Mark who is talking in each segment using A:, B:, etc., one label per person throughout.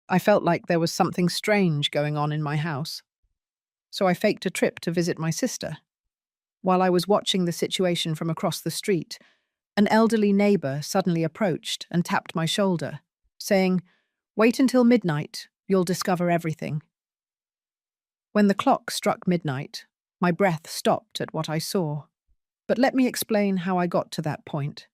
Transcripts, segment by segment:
A: I felt like there was something strange going on in my house, so I faked a trip to visit my sister. While I was watching the situation from across the street, an elderly neighbor suddenly approached and tapped my shoulder, saying, "Wait until midnight, you'll discover everything." When the clock struck midnight, my breath stopped at what I saw. But let me explain how I got to that point.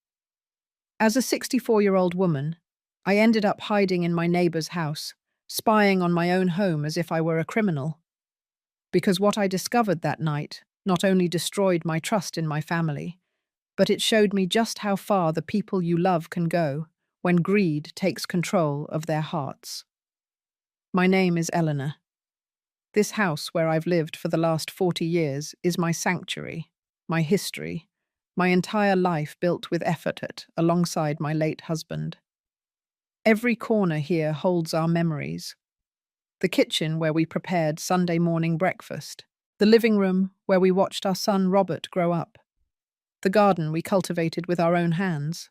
A: As a 64-year-old woman, I ended up hiding in my neighbor's house, spying on my own home as if I were a criminal. Because what I discovered that night not only destroyed my trust in my family, but it showed me just how far the people you love can go when greed takes control of their hearts. My name is Eleanor. This house where I've lived for the last 40 years is my sanctuary, my history, my entire life built with effort alongside my late husband. Every corner here holds our memories. The kitchen where we prepared Sunday morning breakfast, the living room where we watched our son Robert grow up, the garden we cultivated with our own hands.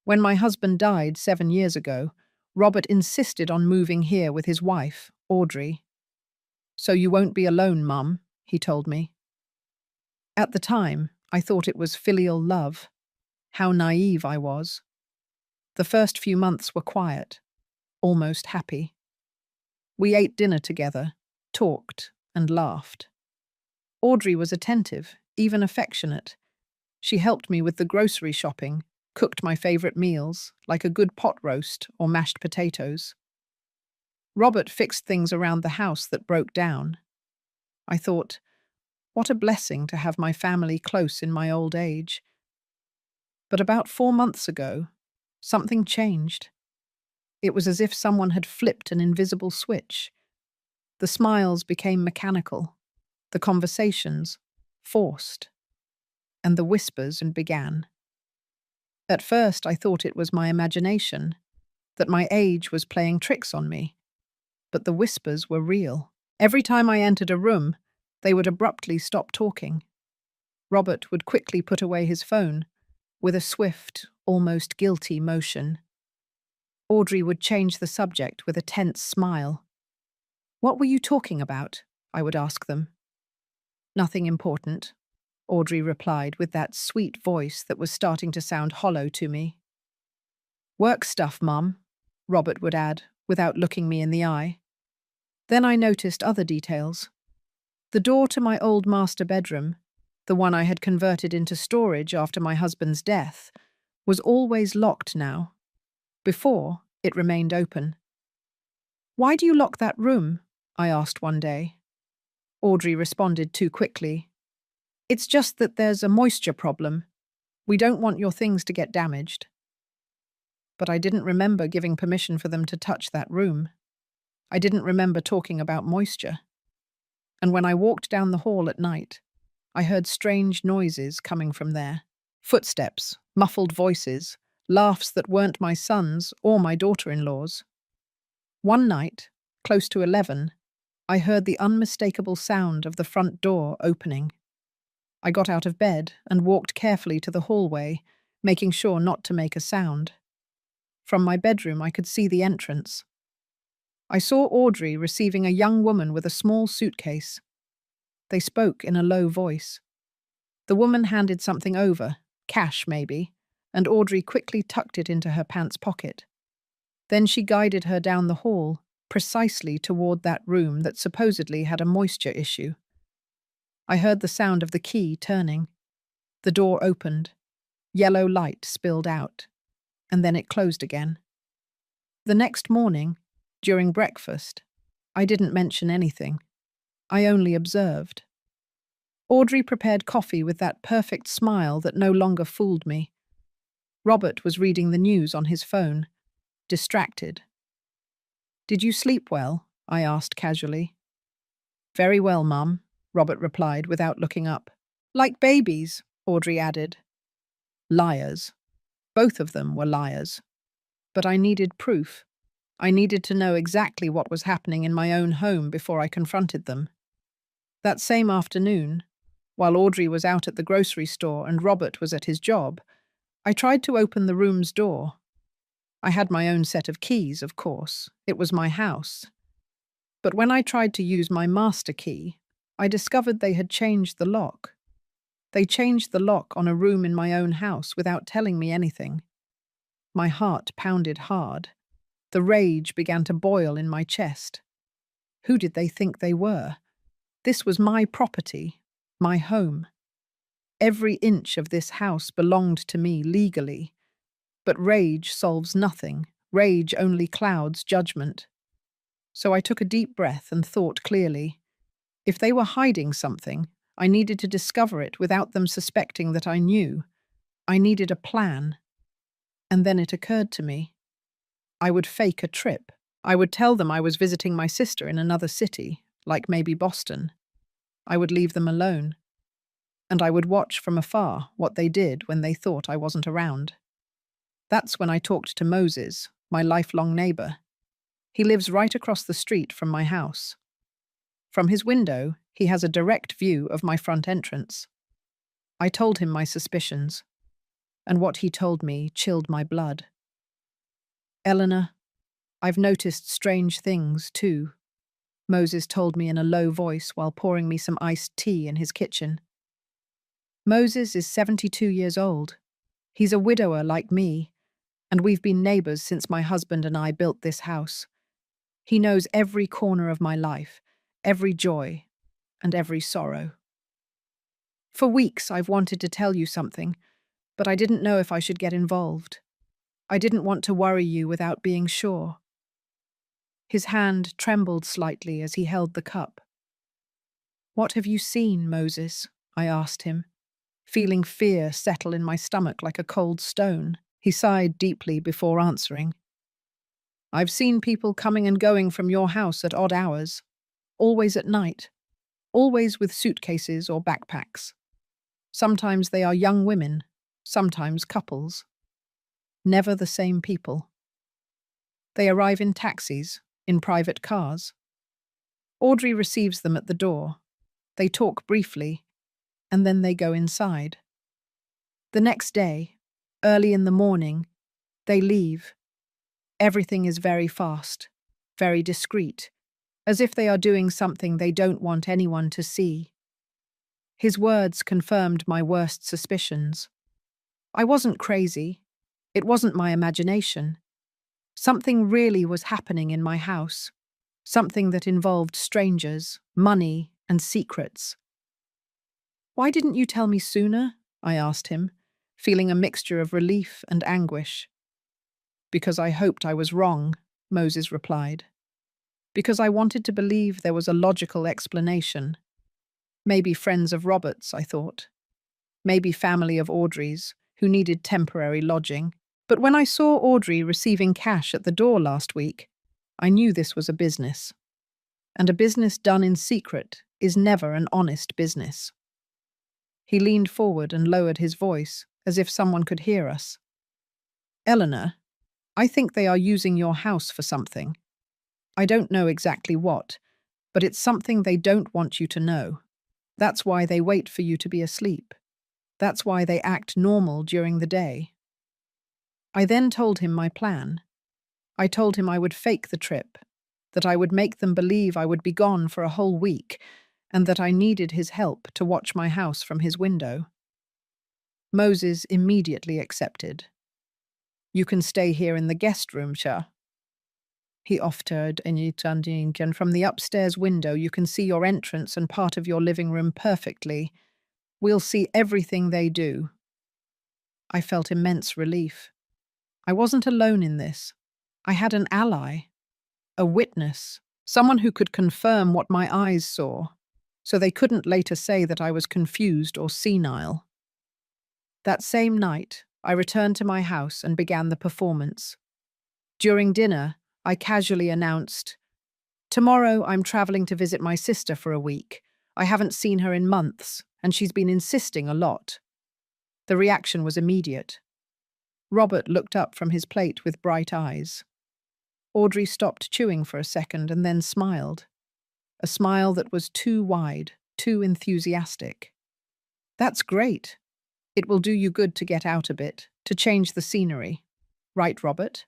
A: When my husband died 7 years ago, Robert insisted on moving here with his wife, Audrey. "So you won't be alone, Mum," he told me. At the time, I thought it was filial love. How naive I was. The first few months were quiet, almost happy. We ate dinner together, talked, and laughed. Audrey was attentive, even affectionate. She helped me with the grocery shopping, cooked my favorite meals, like a good pot roast or mashed potatoes. Robert fixed things around the house that broke down. I thought, what a blessing to have my family close in my old age. But about 4 months ago, something changed. It was as if someone had flipped an invisible switch. The smiles became mechanical, the conversations forced, and the whispers began. At first, I thought it was my imagination, that my age was playing tricks on me. But the whispers were real. Every time I entered a room, they would abruptly stop talking. Robert would quickly put away his phone, with a swift, almost guilty motion. Audrey would change the subject with a tense smile. "What were you talking about?" I would ask them. "Nothing important," Audrey replied with that sweet voice that was starting to sound hollow to me. "Work stuff, Mum," Robert would add, without looking me in the eye. Then I noticed other details. The door to my old master bedroom, the one I had converted into storage after my husband's death, was always locked now. Before, it remained open. "Why do you lock that room?" I asked one day. Audrey responded too quickly. "It's just that there's a moisture problem. We don't want your things to get damaged." But I didn't remember giving permission for them to touch that room. I didn't remember talking about moisture. And when I walked down the hall at night, I heard strange noises coming from there. Footsteps, muffled voices, laughs that weren't my son's or my daughter-in-law's. One night, close to 11, I heard the unmistakable sound of the front door opening. I got out of bed and walked carefully to the hallway, making sure not to make a sound. From my bedroom, I could see the entrance. I saw Audrey receiving a young woman with a small suitcase. They spoke in a low voice. The woman handed something over, cash maybe, and Audrey quickly tucked it into her pants pocket. Then she guided her down the hall, precisely toward that room that supposedly had a moisture issue. I heard the sound of the key turning. The door opened. Yellow light spilled out, and then it closed again. The next morning, during breakfast, I didn't mention anything. I only observed. Audrey prepared coffee with that perfect smile that no longer fooled me. Robert was reading the news on his phone, distracted. "Did you sleep well?" I asked casually. "Very well, Mum," Robert replied without looking up. "Like babies," Audrey added. Liars. Both of them were liars. But I needed proof. I needed to know exactly what was happening in my own home before I confronted them. That same afternoon, while Audrey was out at the grocery store and Robert was at his job, I tried to open the room's door. I had my own set of keys, of course. It was my house. But when I tried to use my master key, I discovered they had changed the lock. They changed the lock on a room in my own house without telling me anything. My heart pounded hard. The rage began to boil in my chest. Who did they think they were? This was my property, my home. Every inch of this house belonged to me legally. But rage solves nothing. Rage only clouds judgment. So I took a deep breath and thought clearly. If they were hiding something, I needed to discover it without them suspecting that I knew. I needed a plan. And then it occurred to me. I would fake a trip. I would tell them I was visiting my sister in another city, like maybe Boston. I would leave them alone. And I would watch from afar what they did when they thought I wasn't around. That's when I talked to Moses, my lifelong neighbor. He lives right across the street from my house. From his window, he has a direct view of my front entrance. I told him my suspicions, and what he told me chilled my blood. Eleanor, I've noticed strange things, too, Moses told me in a low voice while pouring me some iced tea in his kitchen. Moses is 72 years old. He's a widower like me, and we've been neighbors since my husband and I built this house. He knows every corner of my life, every joy, and every sorrow. For weeks I've wanted to tell you something, but I didn't know if I should get involved. I didn't want to worry you without being sure. His hand trembled slightly as he held the cup. What have you seen, Moses? I asked him, feeling fear settle in my stomach like a cold stone. He sighed deeply before answering. I've seen people coming and going from your house at odd hours, always at night, always with suitcases or backpacks. Sometimes they are young women, sometimes couples. Never the same people. They arrive in taxis, in private cars. Audrey receives them at the door. They talk briefly, and then they go inside. The next day, early in the morning, they leave. Everything is very fast, very discreet, as if they are doing something they don't want anyone to see. His words confirmed my worst suspicions. I wasn't crazy. It wasn't my imagination. Something really was happening in my house. Something that involved strangers, money, and secrets. Why didn't you tell me sooner? I asked him, feeling a mixture of relief and anguish. Because I hoped I was wrong, Moses replied. Because I wanted to believe there was a logical explanation. Maybe friends of Robert's, I thought. Maybe family of Audrey's, who needed temporary lodging. But when I saw Audrey receiving cash at the door last week, I knew this was a business. And a business done in secret is never an honest business. He leaned forward and lowered his voice, as if someone could hear us. Eleanor, I think they are using your house for something. I don't know exactly what, but it's something they don't want you to know. That's why they wait for you to be asleep. That's why they act normal during the day. I then told him my plan. I told him I would fake the trip, that I would make them believe I would be gone for a whole week, and that I needed his help to watch my house from his window. Moses immediately accepted. You can stay here in the guest room, Cha. He offered, and from the upstairs window you can see your entrance and part of your living room perfectly. We'll see everything they do. I felt immense relief. I wasn't alone in this. I had an ally, a witness, someone who could confirm what my eyes saw, so they couldn't later say that I was confused or senile. That same night, I returned to my house and began the performance. During dinner, I casually announced, "Tomorrow I'm traveling to visit my sister for a week. I haven't seen her in months, and she's been insisting a lot." The reaction was immediate. Robert looked up from his plate with bright eyes. Audrey stopped chewing for a second and then smiled. A smile that was too wide, too enthusiastic. That's great. It will do you good to get out a bit, to change the scenery. Right, Robert?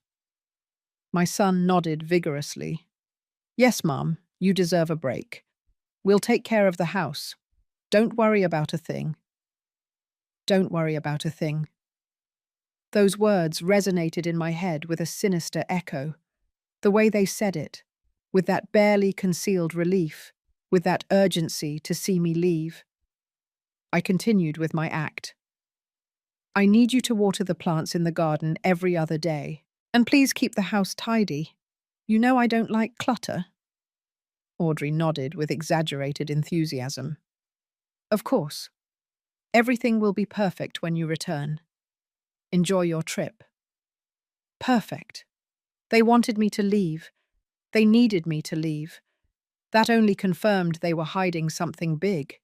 A: My son nodded vigorously. Yes, Mom, you deserve a break. We'll take care of the house. Don't worry about a thing. Don't worry about a thing. Those words resonated in my head with a sinister echo. The way they said it, with that barely concealed relief, with that urgency to see me leave. I continued with my act. I need you to water the plants in the garden every other day. And please keep the house tidy. You know I don't like clutter. Audrey nodded with exaggerated enthusiasm. Of course. Everything will be perfect when you return. Enjoy your trip. Perfect. They wanted me to leave. They needed me to leave. That only confirmed they were hiding something big.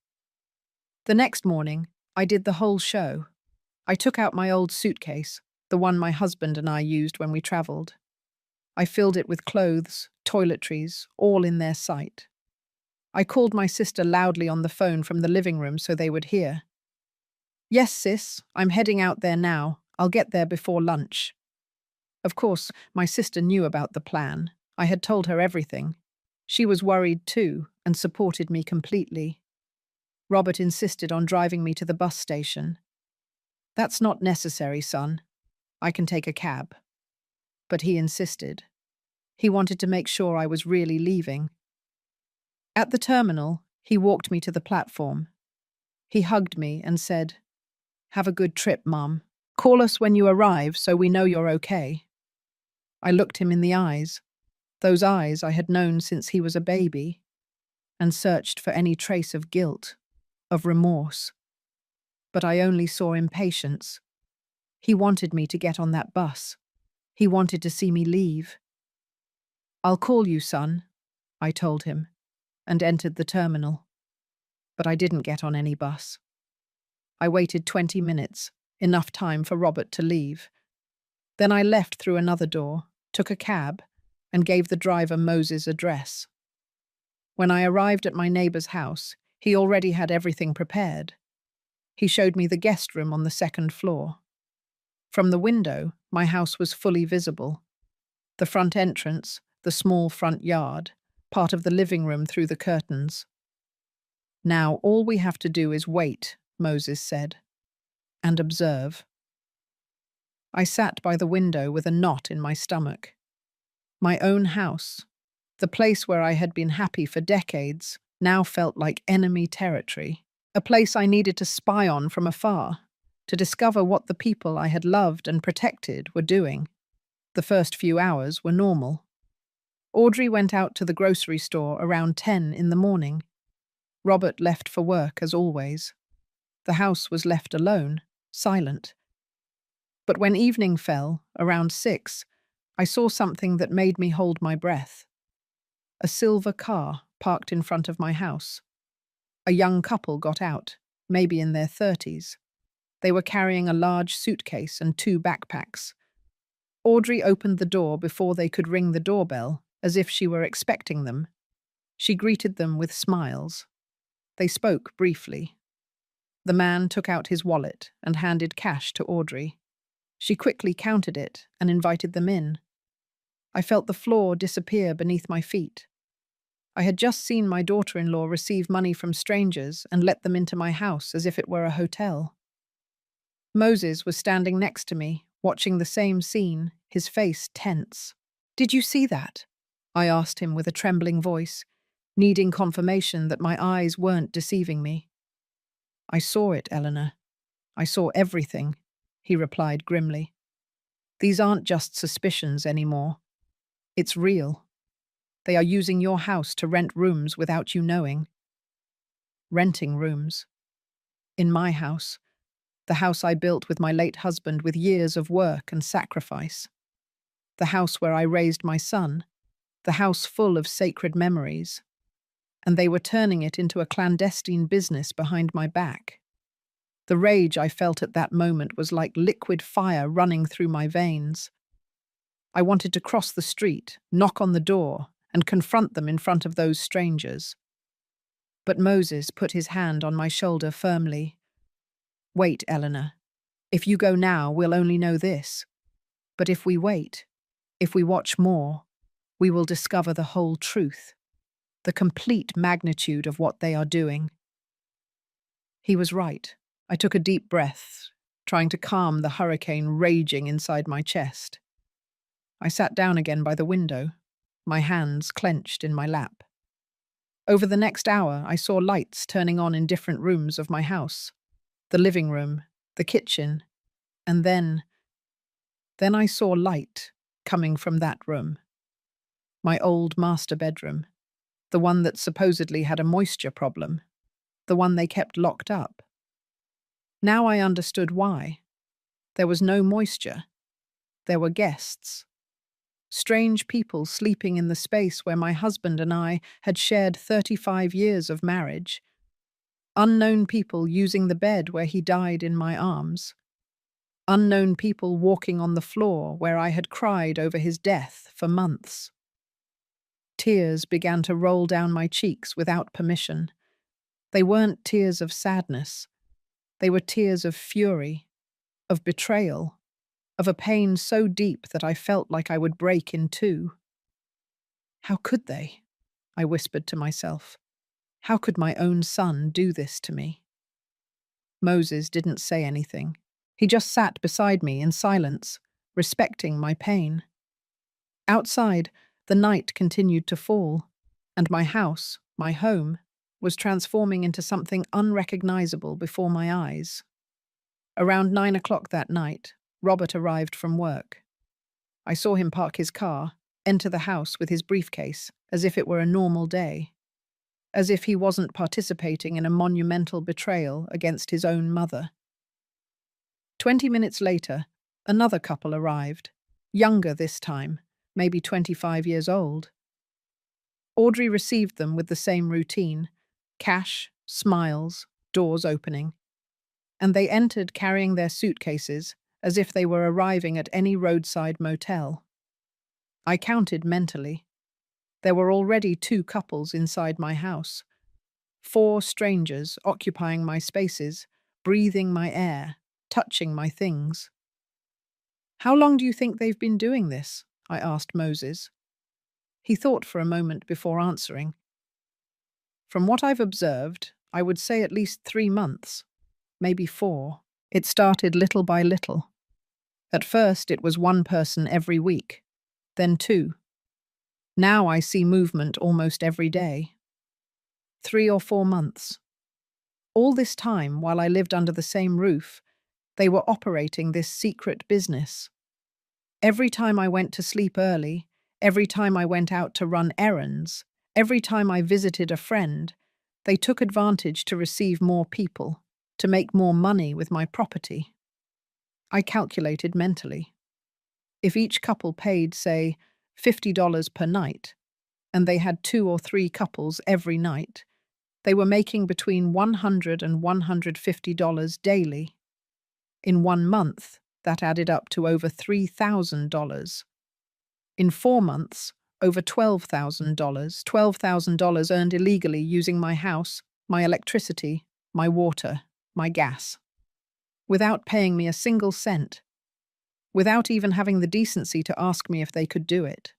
A: The next morning, I did the whole show. I took out my old suitcase, the one my husband and I used when we travelled. I filled it with clothes, toiletries, all in their sight. I called my sister loudly on the phone from the living room so they would hear. Yes, sis, I'm heading out there now. I'll get there before lunch. Of course, my sister knew about the plan. I had told her everything. She was worried too and supported me completely. Robert insisted on driving me to the bus station. That's not necessary, son. I can take a cab. But he insisted. He wanted to make sure I was really leaving. At the terminal, he walked me to the platform. He hugged me and said, Have a good trip, Mum. Call us when you arrive so we know you're okay. I looked him in the eyes, those eyes I had known since he was a baby, and searched for any trace of guilt, of remorse. But I only saw impatience. He wanted me to get on that bus. He wanted to see me leave. I'll call you, son, I told him, and entered the terminal. But I didn't get on any bus. I waited 20 minutes, enough time for Robert to leave. Then I left through another door, took a cab, and gave the driver Moses' address. When I arrived at my neighbour's house, he already had everything prepared. He showed me the guest room on the second floor. From the window, my house was fully visible. The front entrance, the small front yard, part of the living room through the curtains. Now all we have to do is wait, Moses said, and observe. I sat by the window with a knot in my stomach. My own house, the place where I had been happy for decades, now felt like enemy territory, a place I needed to spy on from afar, to discover what the people I had loved and protected were doing. The first few hours were normal. Audrey went out to the grocery store around 10 in the morning. Robert left for work as always. The house was left alone, silent. But when evening fell, around 6, I saw something that made me hold my breath. A silver car parked in front of my house. A young couple got out, maybe in their 30s. They were carrying a large suitcase and 2 backpacks. Audrey opened the door before they could ring the doorbell, as if she were expecting them. She greeted them with smiles. They spoke briefly. The man took out his wallet and handed cash to Audrey. She quickly counted it and invited them in. I felt the floor disappear beneath my feet. I had just seen my daughter-in-law receive money from strangers and let them into my house as if it were a hotel. Moses was standing next to me, watching the same scene, his face tense. "Did you see that?" I asked him with a trembling voice, needing confirmation that my eyes weren't deceiving me. "I saw it, Eleanor. I saw everything," he replied grimly. "These aren't just suspicions anymore. It's real. They are using your house to rent rooms without you knowing." Renting rooms. In my house. The house I built with my late husband with years of work and sacrifice. The house where I raised my son. The house full of sacred memories. And they were turning it into a clandestine business behind my back. The rage I felt at that moment was like liquid fire running through my veins. I wanted to cross the street, knock on the door, and confront them in front of those strangers. But Moses put his hand on my shoulder firmly. "Wait, Eleanor. If you go now, we'll only know this. But if we wait, If we watch more, we will discover the whole truth, the complete magnitude of what they are doing. He was right. I took a deep breath, trying to calm the hurricane raging inside my chest. I sat down again by the window, my hands clenched in my lap. Over the next hour, I saw lights turning on in different rooms of my house. The living room, the kitchen, and then I saw light coming from that room. My old master bedroom, the one that supposedly had a moisture problem, the one they kept locked up. Now I understood why. There was no moisture. There were guests. Strange people sleeping in the space where my husband and I had shared 35 years of marriage. Unknown people using the bed where he died in my arms. Unknown people walking on the floor where I had cried over his death for months. Tears began to roll down my cheeks without permission. They weren't tears of sadness. They were tears of fury, of betrayal, of a pain so deep that I felt like I would break in two. How could they? I whispered to myself. How could my own son do this to me? Moses didn't say anything. He just sat beside me in silence, respecting my pain. Outside, the night continued to fall, and my house, my home, was transforming into something unrecognizable before my eyes. Around 9 o'clock that night, Robert arrived from work. I saw him park his car, enter the house with his briefcase, as if it were a normal day. As if he wasn't participating in a monumental betrayal against his own mother. 20 minutes later, another couple arrived, younger this time, maybe 25 years old. Audrey received them with the same routine, cash, smiles, doors opening. And they entered carrying their suitcases as if they were arriving at any roadside motel. I counted mentally. There were already 2 couples inside my house. 4 strangers occupying my spaces, breathing my air, touching my things. How long do you think they've been doing this? I asked Moses. He thought for a moment before answering. From what I've observed, I would say at least 3 months, maybe 4. It started little by little. At first, it was 1 person every week, then 2. Now I see movement almost every day. 3 or 4 months. All this time, while I lived under the same roof, they were operating this secret business. Every time I went to sleep early, every time I went out to run errands, every time I visited a friend, they took advantage to receive more people, to make more money with my property. I calculated mentally. If each couple paid, say, $50 per night, and they had 2 or 3 couples every night, they were making between $100 and $150 daily. In 1 month, that added up to over $3,000. In 4 months, over $12,000. $12,000 earned illegally using my house, my electricity, my water, my gas. Without paying me a single cent. Without even having the decency to ask me if they could do it.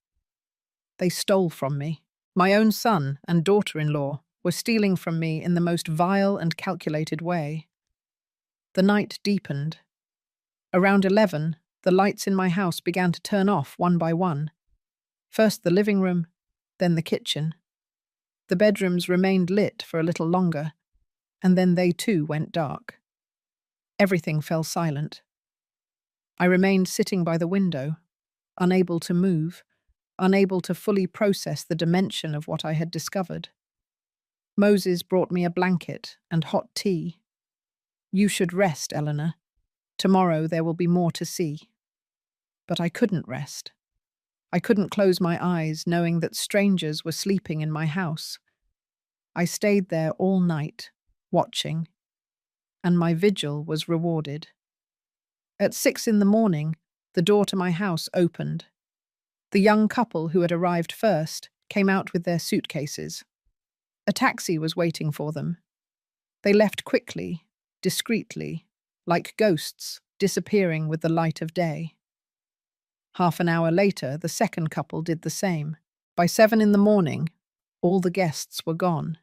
A: They stole from me. My own son and daughter-in-law were stealing from me in the most vile and calculated way. The night deepened. Around 11, the lights in my house began to turn off one by one. First the living room, then the kitchen. The bedrooms remained lit for a little longer, and then they too went dark. Everything fell silent. I remained sitting by the window, unable to move, unable to fully process the dimension of what I had discovered. Moses brought me a blanket and hot tea. You should rest, Eleanor. Tomorrow there will be more to see. But I couldn't rest. I couldn't close my eyes knowing that strangers were sleeping in my house. I stayed there all night, watching, and my vigil was rewarded. At 6 in the morning, the door to my house opened. The young couple who had arrived first came out with their suitcases. A taxi was waiting for them. They left quickly, discreetly, like ghosts disappearing with the light of day. Half an hour later, the second couple did the same. By 7 in the morning, all the guests were gone.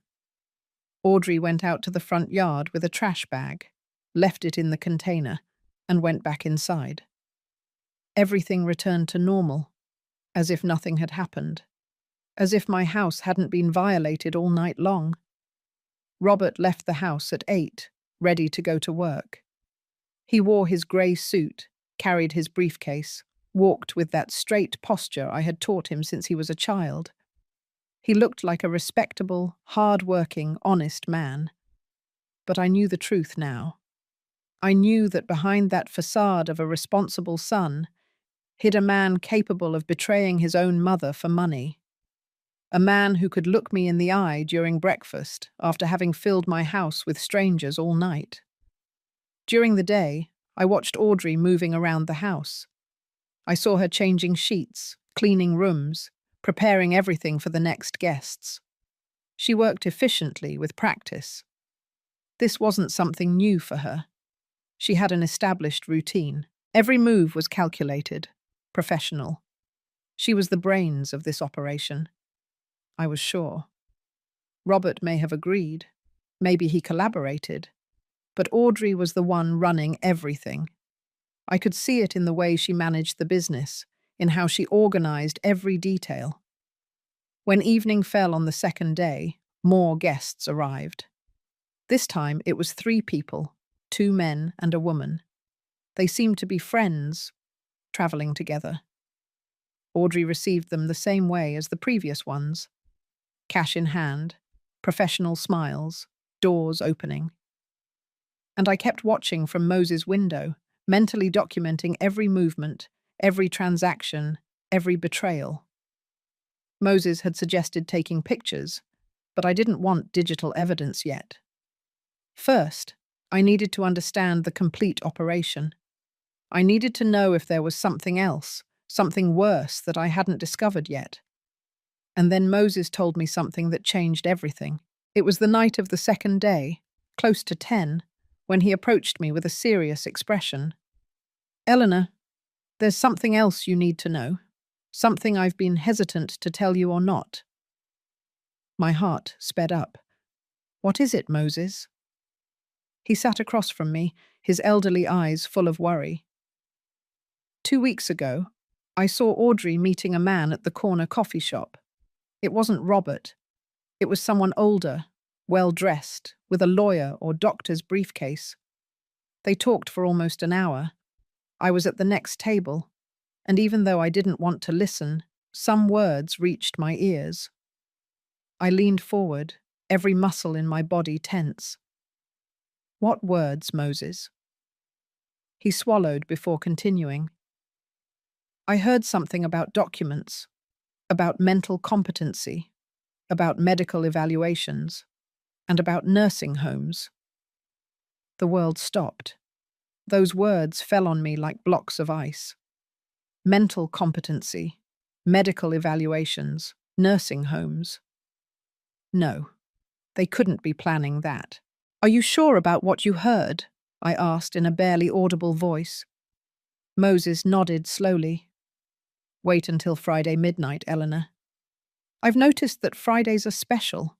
A: Audrey went out to the front yard with a trash bag, left it in the container, and went back inside. Everything returned to normal, as if nothing had happened, as if my house hadn't been violated all night long. Robert left the house at 8, ready to go to work. He wore his grey suit, carried his briefcase, walked with that straight posture I had taught him since he was a child. He looked like a respectable, hard-working, honest man. But I knew the truth now. I knew that behind that facade of a responsible son hid a man capable of betraying his own mother for money. A man who could look me in the eye during breakfast after having filled my house with strangers all night. During the day, I watched Audrey moving around the house. I saw her changing sheets, cleaning rooms, preparing everything for the next guests. She worked efficiently with practice. This wasn't something new for her. She had an established routine. Every move was calculated, professional. She was the brains of this operation. I was sure. Robert may have agreed. Maybe he collaborated. But Audrey was the one running everything. I could see it in the way she managed the business, in how she organized every detail. When evening fell on the second day, more guests arrived. This time it was 3 people, 2 men and a woman. They seemed to be friends, traveling together. Audrey received them the same way as the previous ones. Cash in hand, professional smiles, doors opening. And I kept watching from Moses' window, mentally documenting every movement, every transaction, every betrayal. Moses had suggested taking pictures, but I didn't want digital evidence yet. First, I needed to understand the complete operation. I needed to know if there was something else, something worse that I hadn't discovered yet. And then Moses told me something that changed everything. It was the night of the second day, close to 10, when he approached me with a serious expression. "Eleanor, there's something else you need to know. Something I've been hesitant to tell you or not." My heart sped up. "What is it, Moses?" He sat across from me, his elderly eyes full of worry. 2 weeks ago, I saw Audrey meeting a man at the corner coffee shop. It wasn't Robert. It was someone older, well-dressed, with a lawyer or doctor's briefcase. They talked for almost an hour. I was at the next table, and even though I didn't want to listen, some words reached my ears. I leaned forward, every muscle in my body tense. "What words, Moses?" He swallowed before continuing. "I heard something about documents, about mental competency, about medical evaluations, and about nursing homes." The world stopped. Those words fell on me like blocks of ice. Mental competency, medical evaluations, nursing homes. No, they couldn't be planning that. "Are you sure about what you heard?" I asked in a barely audible voice. Moses nodded slowly. "Wait until Friday midnight, Eleanor. I've noticed that Fridays are special.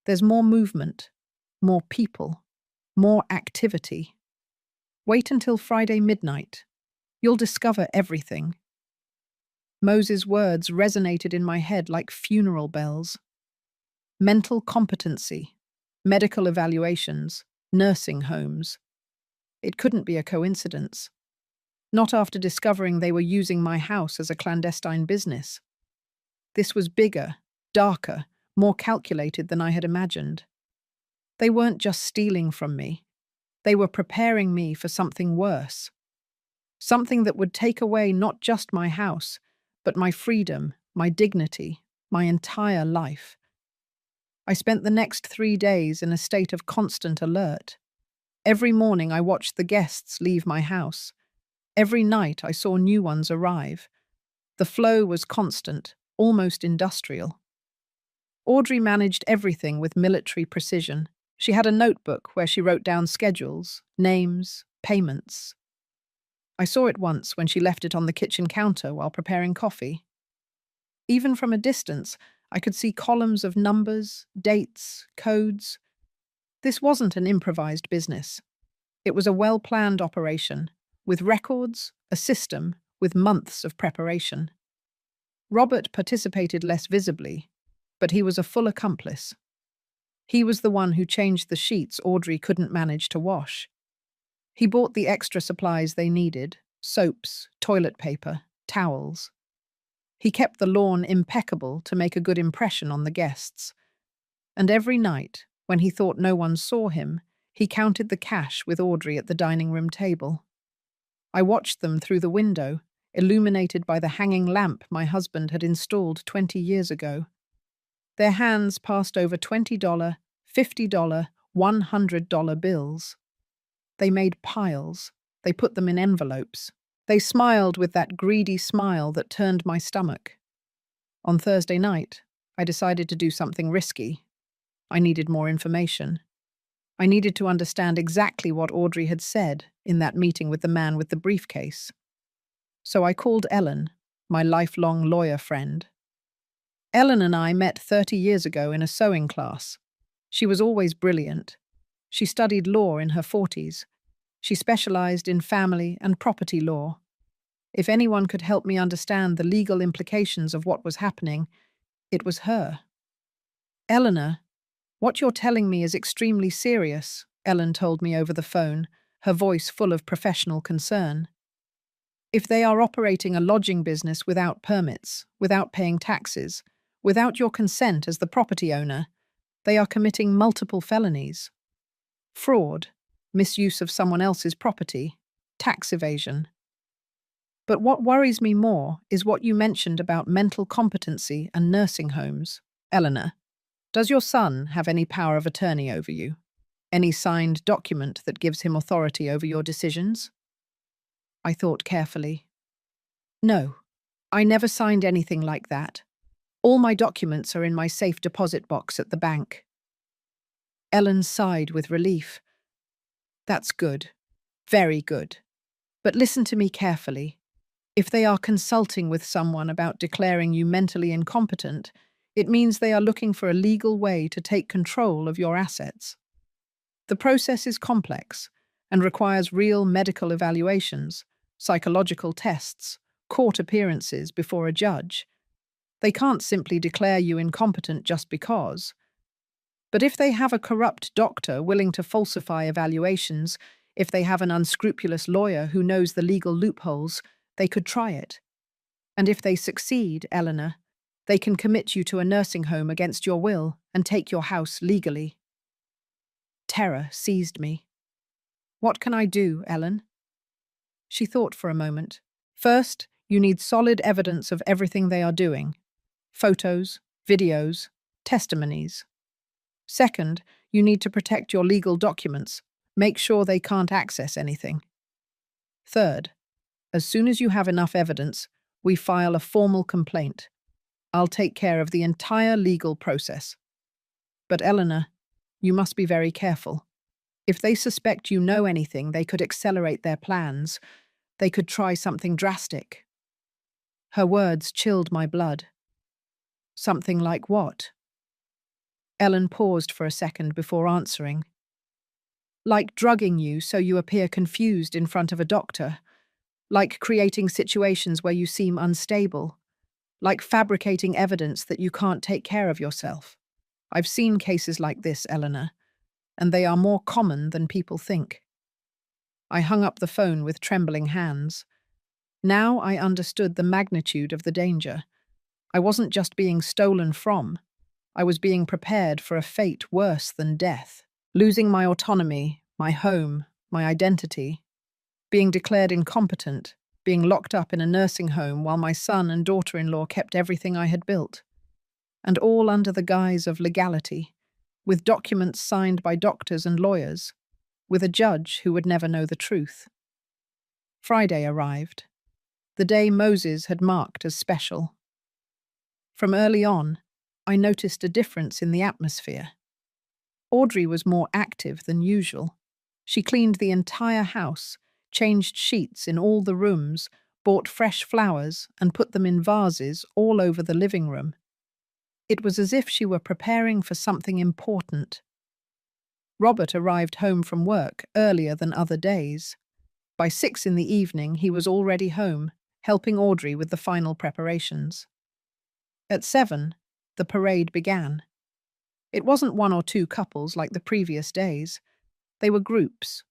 A: There's more movement, more people, more activity. Wait until Friday midnight. You'll discover everything." Moses' words resonated in my head like funeral bells. Mental competency, medical evaluations, nursing homes. It couldn't be a coincidence. Not after discovering they were using my house as a clandestine business. This was bigger, darker, more calculated than I had imagined. They weren't just stealing from me. They were preparing me for something worse. Something that would take away not just my house, but my freedom, my dignity, my entire life. I spent the next 3 days in a state of constant alert. Every morning I watched the guests leave my house. Every night I saw new ones arrive. The flow was constant, almost industrial. Audrey managed everything with military precision. She had a notebook where she wrote down schedules, names, payments. I saw it once when she left it on the kitchen counter while preparing coffee. Even from a distance, I could see columns of numbers, dates, codes. This wasn't an improvised business. It was a well-planned operation, with records, a system, with months of preparation. Robert participated less visibly, but he was a full accomplice. He was the one who changed the sheets Audrey couldn't manage to wash. He bought the extra supplies they needed: soaps, toilet paper, towels. He kept the lawn impeccable to make a good impression on the guests. And every night, when he thought no one saw him, he counted the cash with Audrey at the dining room table. I watched them through the window, illuminated by the hanging lamp my husband had installed 20 years ago. Their hands passed over $20, $50, $100 bills. They made piles. They put them in envelopes. They smiled with that greedy smile that turned my stomach. On Thursday night, I decided to do something risky. I needed more information. I needed to understand exactly what Audrey had said in that meeting with the man with the briefcase. So I called Ellen, my lifelong lawyer friend. Ellen and I met 30 years ago in a sewing class. She was always brilliant. She studied law in her 40s. She specialized in family and property law. If anyone could help me understand the legal implications of what was happening, it was her. "Eleanor, what you're telling me is extremely serious," Ellen told me over the phone, her voice full of professional concern. "If they are operating a lodging business without permits, without paying taxes, without your consent as the property owner, they are committing multiple felonies: fraud, misuse of someone else's property, tax evasion. But what worries me more is what you mentioned about mental competency and nursing homes. Eleanor, does your son have any power of attorney over you? Any signed document that gives him authority over your decisions?" I thought carefully. "No, I never signed anything like that. All my documents are in my safe deposit box at the bank." Ellen sighed with relief. "That's good. Very good. But listen to me carefully. If they are consulting with someone about declaring you mentally incompetent, it means they are looking for a legal way to take control of your assets. The process is complex and requires real medical evaluations, psychological tests, court appearances before a judge. They can't simply declare you incompetent just because. But if they have a corrupt doctor willing to falsify evaluations, if they have an unscrupulous lawyer who knows the legal loopholes, they could try it. And if they succeed, Eleanor, they can commit you to a nursing home against your will and take your house legally." Terror seized me. "What can I do, Ellen?" She thought for a moment. "First, you need solid evidence of everything they are doing: photos, videos, testimonies. Second, you need to protect your legal documents. Make sure they can't access anything. Third, as soon as you have enough evidence, we file a formal complaint. I'll take care of the entire legal process. But Eleanor, you must be very careful. If they suspect you know anything, they could accelerate their plans. They could try something drastic." Her words chilled my blood. "Something like what?" Ellen paused for a second before answering. "Like drugging you so you appear confused in front of a doctor. Like creating situations where you seem unstable. Like fabricating evidence that you can't take care of yourself. I've seen cases like this, Eleanor, and they are more common than people think." I hung up the phone with trembling hands. Now I understood the magnitude of the danger. I wasn't just being stolen from. I was being prepared for a fate worse than death. Losing my autonomy, my home, my identity. Being declared incompetent, being locked up in a nursing home while my son and daughter-in-law kept everything I had built. And all under the guise of legality, with documents signed by doctors and lawyers, with a judge who would never know the truth. Friday arrived, the day Moses had marked as special. From early on, I noticed a difference in the atmosphere. Audrey was more active than usual. She cleaned the entire house, changed sheets in all the rooms, bought fresh flowers, and put them in vases all over the living room. It was as if she were preparing for something important. Robert arrived home from work earlier than other days. By 6 in the evening, he was already home, helping Audrey with the final preparations. At 7, the parade began. It wasn't one or two couples like the previous days. They were groups.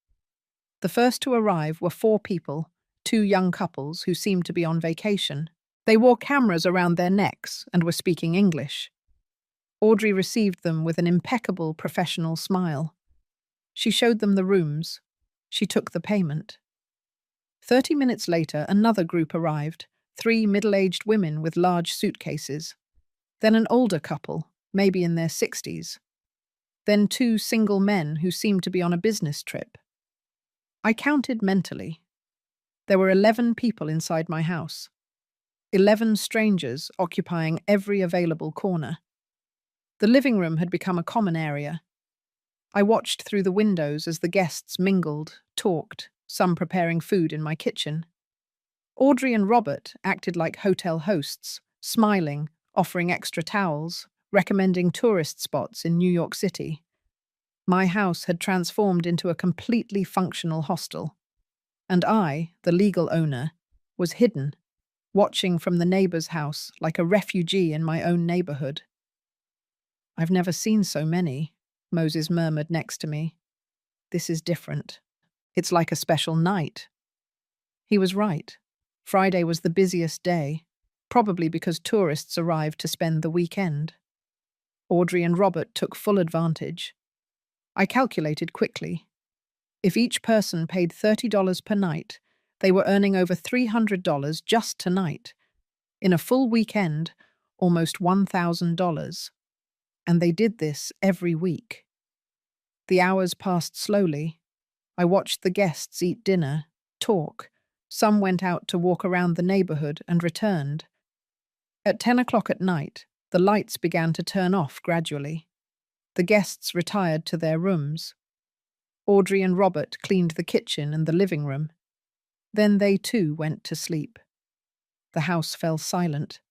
A: The first to arrive were 4 people, 2 young couples who seemed to be on vacation. They wore cameras around their necks and were speaking English. Audrey received them with an impeccable professional smile. She showed them the rooms. She took the payment. 30 minutes later, another group arrived, 3 middle-aged women with large suitcases. Then an older couple, maybe in their 60s. Then 2 single men who seemed to be on a business trip. I counted mentally. There were 11 people inside my house. 11 strangers occupying every available corner. The living room had become a common area. I watched through the windows as the guests mingled, talked, some preparing food in my kitchen. Audrey and Robert acted like hotel hosts, smiling, offering extra towels, recommending tourist spots in New York City. My house had transformed into a completely functional hostel. And I, the legal owner, was hidden, watching from the neighbor's house like a refugee in my own neighborhood. "I've never seen so many," Moses murmured next to me. "This is different. It's like a special night." He was right. Friday was the busiest day, probably because tourists arrived to spend the weekend. Audrey and Robert took full advantage. I calculated quickly. If each person paid $30 per night, they were earning over $300 just tonight. In a full weekend, almost $1,000. And they did this every week. The hours passed slowly. I watched the guests eat dinner, talk. Some went out to walk around the neighborhood and returned. At 10 o'clock at night, the lights began to turn off gradually. The guests retired to their rooms. Audrey and Robert cleaned the kitchen and the living room. Then they too went to sleep. The house fell silent.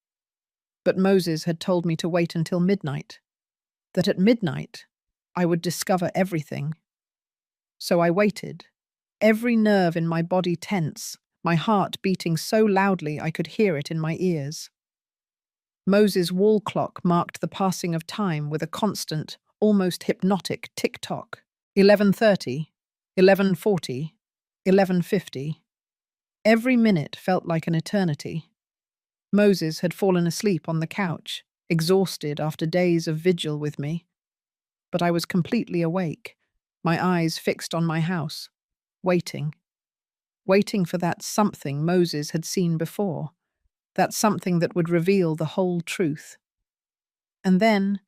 A: But Moses had told me to wait until midnight. That at midnight, I would discover everything. So I waited, every nerve in my body tense, my heart beating so loudly I could hear it in my ears. Moses' wall clock marked the passing of time with a constant, almost hypnotic tick-tock. 11:30, 11:40, 11:50. Every minute felt like an eternity. Moses had fallen asleep on the couch, exhausted after days of vigil with me. But I was completely awake, my eyes fixed on my house, waiting for that something Moses had seen before, that something that would reveal the whole truth. And then,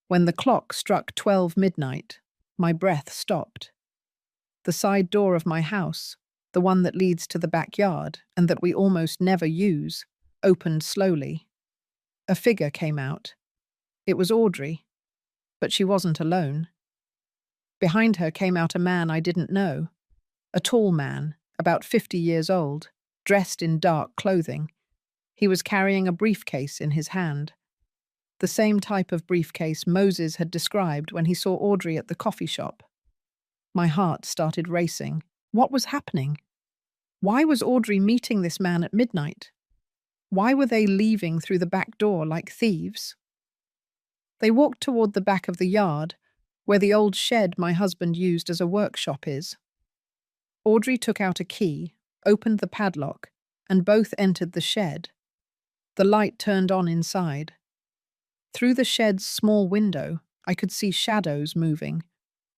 A: when the clock struck 12 midnight, my breath stopped. The side door of my house, the one that leads to the backyard and that we almost never use, opened slowly. A figure came out. It was Audrey, but she wasn't alone. Behind her came out a man I didn't know, a tall man, about 50 years old, dressed in dark clothing. He was carrying a briefcase in his hand. The same type of briefcase Moses had described when he saw Audrey at the coffee shop. My heart started racing. What was happening? Why was Audrey meeting this man at midnight? Why were they leaving through the back door like thieves? They walked toward the back of the yard, where the old shed my husband used as a workshop is. Audrey took out a key, opened the padlock, and both entered the shed. The light turned on inside. Through the shed's small window, I could see shadows moving.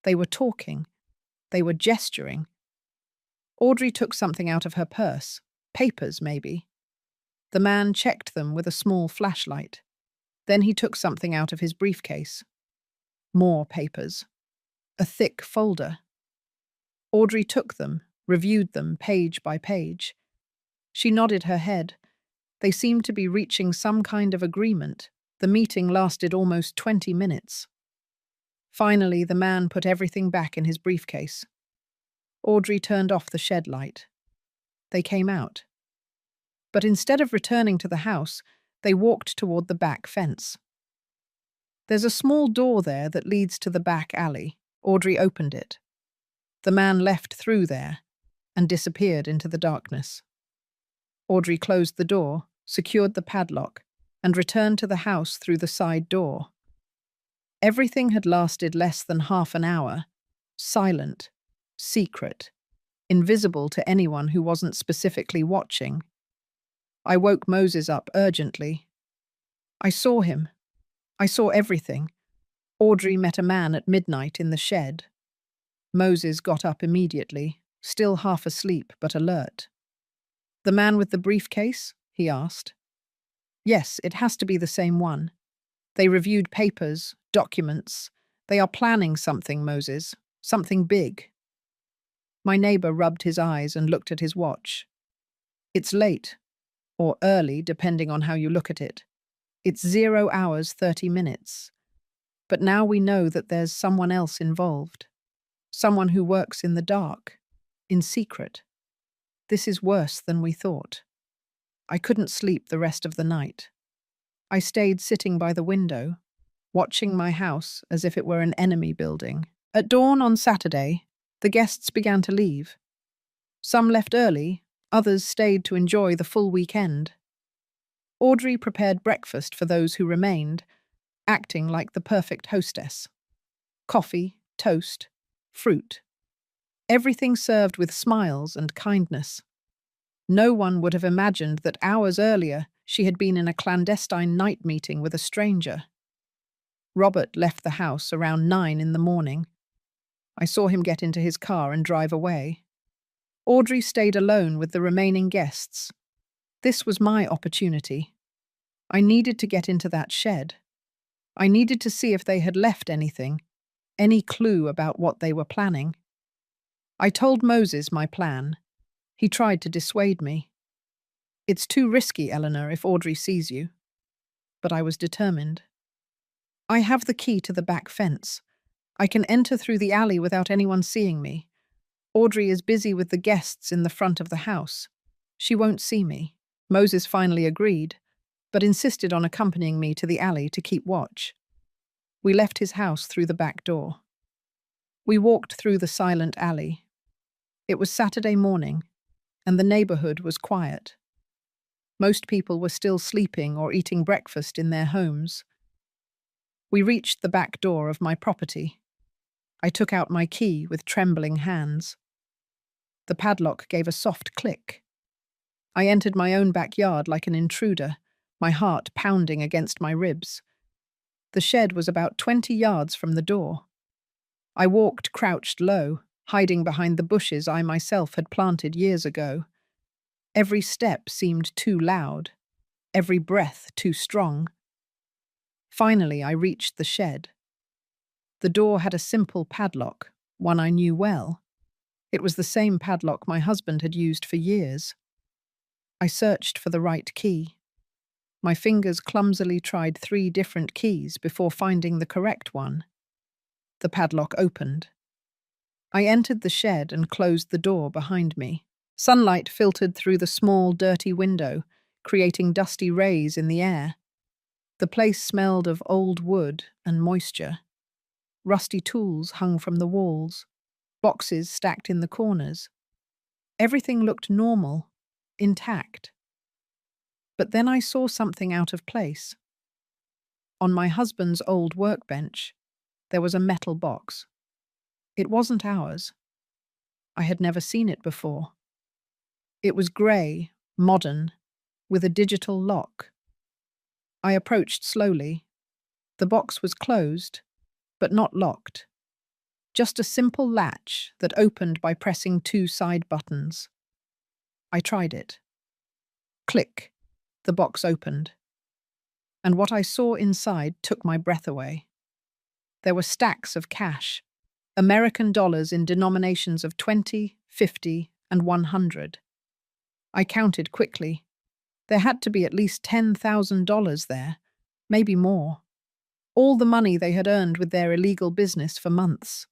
A: They were talking. They were gesturing. Audrey took something out of her purse, papers maybe. The man checked them with a small flashlight. Then he took something out of his briefcase. More papers. A thick folder. Audrey took them, reviewed them page by page. She nodded her head. They seemed to be reaching some kind of agreement. The meeting lasted almost 20 minutes. Finally, the man put everything back in his briefcase. Audrey turned off the shed light. They came out. But instead of returning to the house, they walked toward the back fence. There's a small door there that leads to the back alley. Audrey opened it. The man left through there and disappeared into the darkness. Audrey closed the door, secured the padlock, and returned to the house through the side door. Everything had lasted less than half an hour, silent, secret, invisible to anyone who wasn't specifically watching. I woke Moses up urgently. I saw him. I saw everything. Audrey met a man at midnight in the shed. Moses got up immediately, still half asleep but alert. "The man with the briefcase?" he asked. "Yes, it has to be the same one. They reviewed papers, documents. They are planning something, Moses. Something big." My neighbor rubbed his eyes and looked at his watch. "It's late, or early, depending on how you look at it. It's 0 hours 30 minutes. But now we know that there's someone else involved. Someone who works in the dark, in secret. This is worse than we thought." I couldn't sleep the rest of the night. I stayed sitting by the window, watching my house as if it were an enemy building. At dawn on Saturday, the guests began to leave. Some left early, others stayed to enjoy the full weekend. Audrey prepared breakfast for those who remained, acting like the perfect hostess. Coffee, toast, fruit. Everything served with smiles and kindness. No one would have imagined that hours earlier she had been in a clandestine night meeting with a stranger. Robert left the house around 9 in the morning. I saw him get into his car and drive away. Audrey stayed alone with the remaining guests. This was my opportunity. I needed to get into that shed. I needed to see if they had left anything, any clue about what they were planning. I told Moses my plan. He tried to dissuade me. "It's too risky, Eleanor, if Audrey sees you." But I was determined. "I have the key to the back fence. I can enter through the alley without anyone seeing me. Audrey is busy with the guests in the front of the house. She won't see me." Moses finally agreed, but insisted on accompanying me to the alley to keep watch. We left his house through the back door. We walked through the silent alley. It was Saturday morning, and the neighborhood was quiet. Most people were still sleeping or eating breakfast in their homes. We reached the back door of my property. I took out my key with trembling hands. The padlock gave a soft click. I entered my own backyard like an intruder, my heart pounding against my ribs. The shed was about 20 yards from the door. I walked crouched low, hiding behind the bushes I myself had planted years ago. Every step seemed too loud, every breath too strong. Finally, I reached the shed. The door had a simple padlock, one I knew well. It was the same padlock my husband had used for years. I searched for the right key. My fingers clumsily tried 3 different keys before finding the correct one. The padlock opened. I entered the shed and closed the door behind me. Sunlight filtered through the small, dirty window, creating dusty rays in the air. The place smelled of old wood and moisture. Rusty tools hung from the walls, boxes stacked in the corners. Everything looked normal, intact. But then I saw something out of place. On my husband's old workbench, there was a metal box. It wasn't ours. I had never seen it before. It was grey, modern, with a digital lock. I approached slowly. The box was closed, but not locked. Just a simple latch that opened by pressing 2 side buttons. I tried it. Click. The box opened. And what I saw inside took my breath away. There were stacks of cash, American dollars in denominations of 20, 50, and 100. I counted quickly. There had to be at least $10,000 there, maybe more. All the money they had earned with their illegal business for months.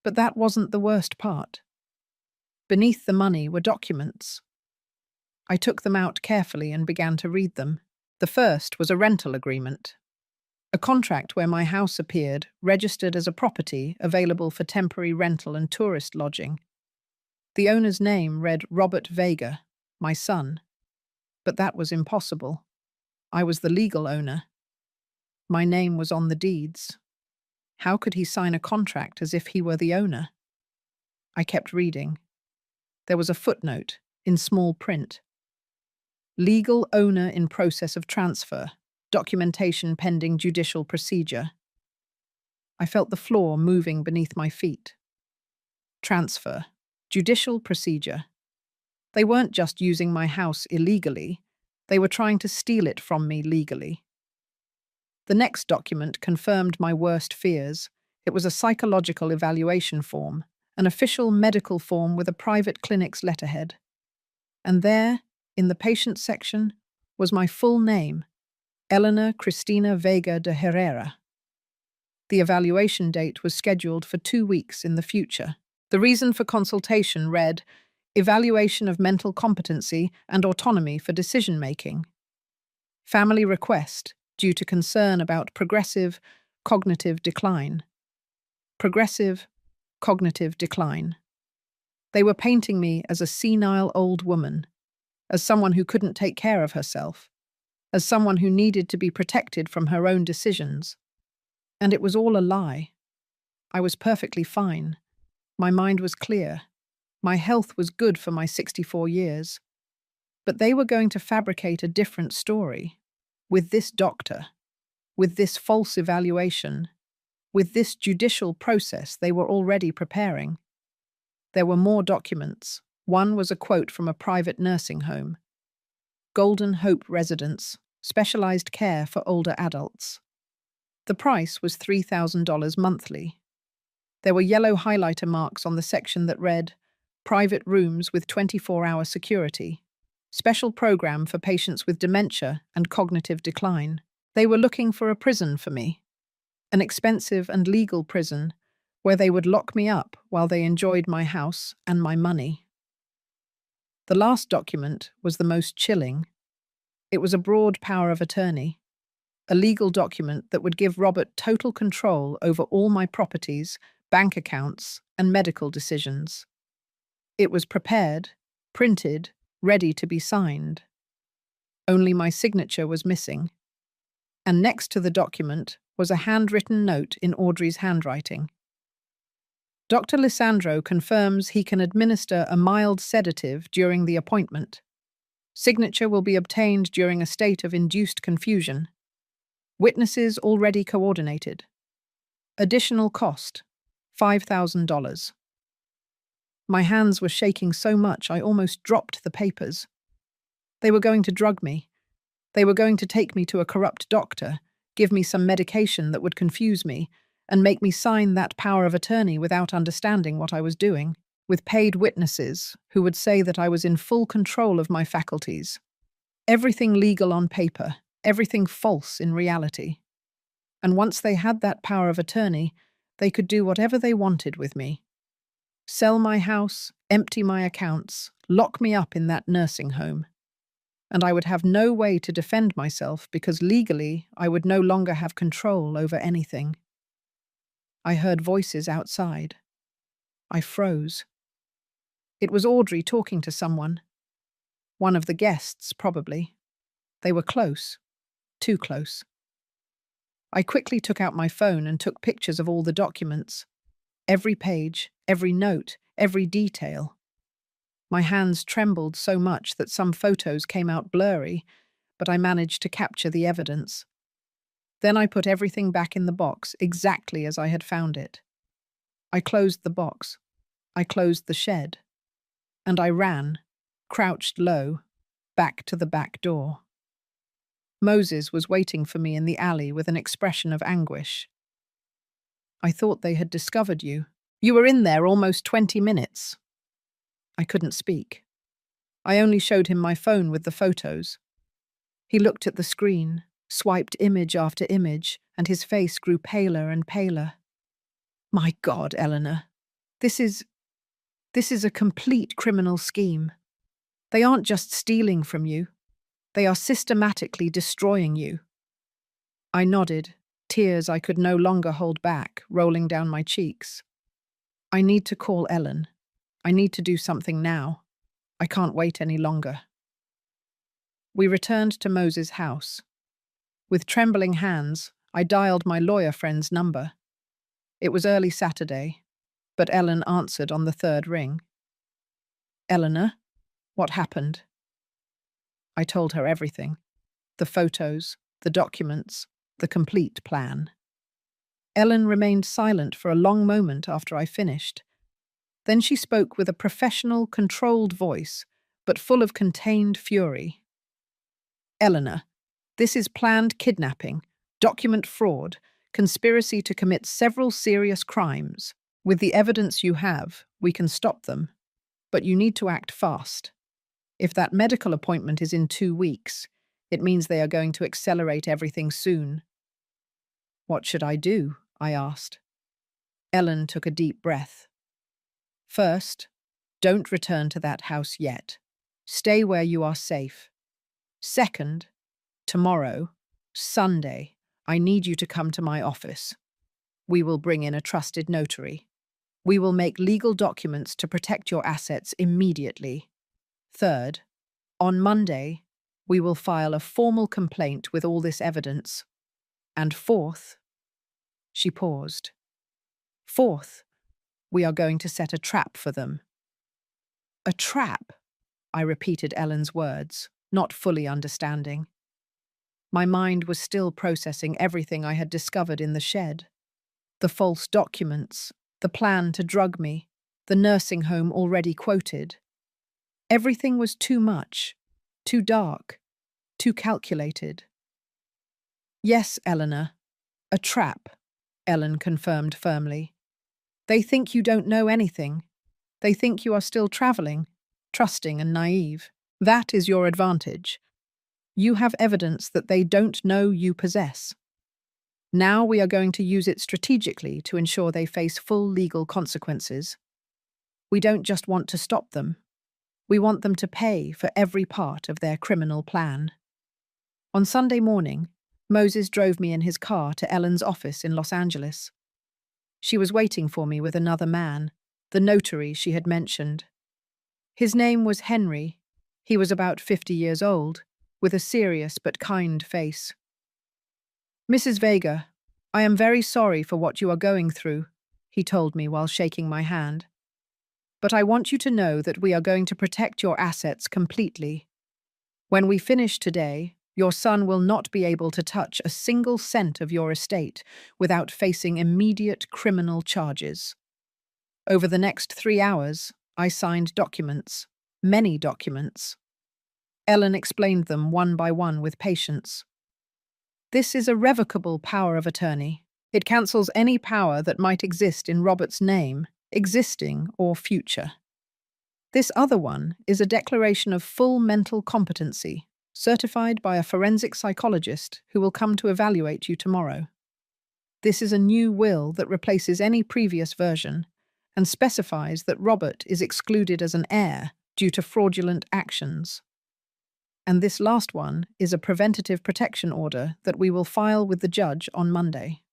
A: But that wasn't the worst part. Beneath the money were documents. I took them out carefully and began to read them. The first was a rental agreement. A contract where my house appeared, registered as a property available for temporary rental and tourist lodging. The owner's name read Robert Vega, my son. But that was impossible. I was the legal owner. My name was on the deeds. How could he sign a contract as if he were the owner? I kept reading. There was a footnote, in small print. Legal owner in process of transfer. Documentation pending judicial procedure. I felt the floor moving beneath my feet. Transfer. Judicial procedure. They weren't just using my house illegally, they were trying to steal it from me legally. The next document confirmed my worst fears. It was a psychological evaluation form, an official medical form with a private clinic's letterhead. And there, in the patient section, was my full name, Eleanor Cristina Vega de Herrera. The evaluation date was scheduled for 2 weeks in the future. The reason for consultation read, Evaluation of mental competency and autonomy for decision-making. Family request, due to concern about progressive cognitive decline. Progressive cognitive decline. They were painting me as a senile old woman, as someone who couldn't take care of herself, as someone who needed to be protected from her own decisions. And it was all a lie. I was perfectly fine. My mind was clear. My health was good for my 64 years. But they were going to fabricate a different story. With this doctor, with this false evaluation, with this judicial process they were already preparing. There were more documents. One was a quote from a private nursing home. Golden Hope Residence, specialized care for older adults. The price was $3,000 monthly. There were yellow highlighter marks on the section that read, Private rooms with 24-hour security. Special program for patients with dementia and cognitive decline. They were looking for a prison for me. An expensive and legal prison where they would lock me up while they enjoyed my house and my money. The last document was the most chilling. It was a broad power of attorney, a legal document that would give Robert total control over all my properties, bank accounts, and medical decisions. It was prepared, printed, ready to be signed. Only my signature was missing. And next to the document was a handwritten note in Audrey's handwriting. Dr. Lisandro confirms he can administer a mild sedative during the appointment. Signature will be obtained during a state of induced confusion. Witnesses already coordinated. Additional cost, $5,000. My hands were shaking so much I almost dropped the papers. They were going to drug me. They were going to take me to a corrupt doctor, give me some medication that would confuse me, and make me sign that power of attorney without understanding what I was doing, with paid witnesses who would say that I was in full control of my faculties. Everything legal on paper, everything false in reality. And once they had that power of attorney, they could do whatever they wanted with me. Sell my house, empty my accounts, lock me up in that nursing home. And I would have no way to defend myself because legally I would no longer have control over anything. I heard voices outside. I froze. It was Audrey talking to someone. One of the guests, probably. They were close. Too close. I quickly took out my phone and took pictures of all the documents. Every page, every note, every detail. My hands trembled so much that some photos came out blurry, but I managed to capture the evidence. Then I put everything back in the box exactly as I had found it. I closed the box. I closed the shed. And I ran, crouched low, back to the back door. Moses was waiting for me in the alley with an expression of anguish. I thought they had discovered you. You were in there almost 20 minutes. I couldn't speak. I only showed him my phone with the photos. He looked at the screen, swiped image after image, and his face grew paler and paler. My God, Eleanor, this is This is a complete criminal scheme. They aren't just stealing from you, they are systematically destroying you. I nodded, tears I could no longer hold back rolling down my cheeks. I need to call Ellen. I need to do something now. I can't wait any longer. We returned to Moses' house. With trembling hands, I dialed my lawyer friend's number. It was early Saturday, but Ellen answered on the third ring. Eleanor, what happened? I told her everything. The photos, the documents, the complete plan. Ellen remained silent for a long moment after I finished. Then she spoke with a professional, controlled voice, but full of contained fury. Eleanor, this is planned kidnapping, document fraud, conspiracy to commit several serious crimes. With the evidence you have, we can stop them. But you need to act fast. If that medical appointment is in 2 weeks, it means they are going to accelerate everything soon. What should I do? I asked. Ellen took a deep breath. First, don't return to that house yet. Stay where you are safe. Second, tomorrow, Sunday, I need you to come to my office. We will bring in a trusted notary. We will make legal documents to protect your assets immediately. Third, on Monday, we will file a formal complaint with all this evidence. And fourth, she paused. Fourth, we are going to set a trap for them. A trap, I repeated Ellen's words, not fully understanding. My mind was still processing everything I had discovered in the shed. The false documents, the plan to drug me, the nursing home already quoted. Everything was too much, too dark, too calculated. Yes, Eleanor, a trap, Ellen confirmed firmly. They think you don't know anything. They think you are still traveling, trusting and naive. That is your advantage. You have evidence that they don't know you possess. Now we are going to use it strategically to ensure they face full legal consequences. We don't just want to stop them. We want them to pay for every part of their criminal plan. On Sunday morning, Moses drove me in his car to Ellen's office in Los Angeles. She was waiting for me with another man, the notary she had mentioned. His name was Henry. He was about 50 years old, with a serious but kind face. Mrs. Vega, I am very sorry for what you are going through, he told me while shaking my hand. But I want you to know that we are going to protect your assets completely. When we finish today, your son will not be able to touch a single cent of your estate without facing immediate criminal charges. Over the next 3 hours, I signed documents, many documents. Ellen explained them one by one with patience. This is a revocable power of attorney. It cancels any power that might exist in Robert's name, existing or future. This other one is a declaration of full mental competency, certified by a forensic psychologist who will come to evaluate you tomorrow. This is a new will that replaces any previous version and specifies that Robert is excluded as an heir due to fraudulent actions. And this last one is a preventative protection order that we will file with the judge on Monday.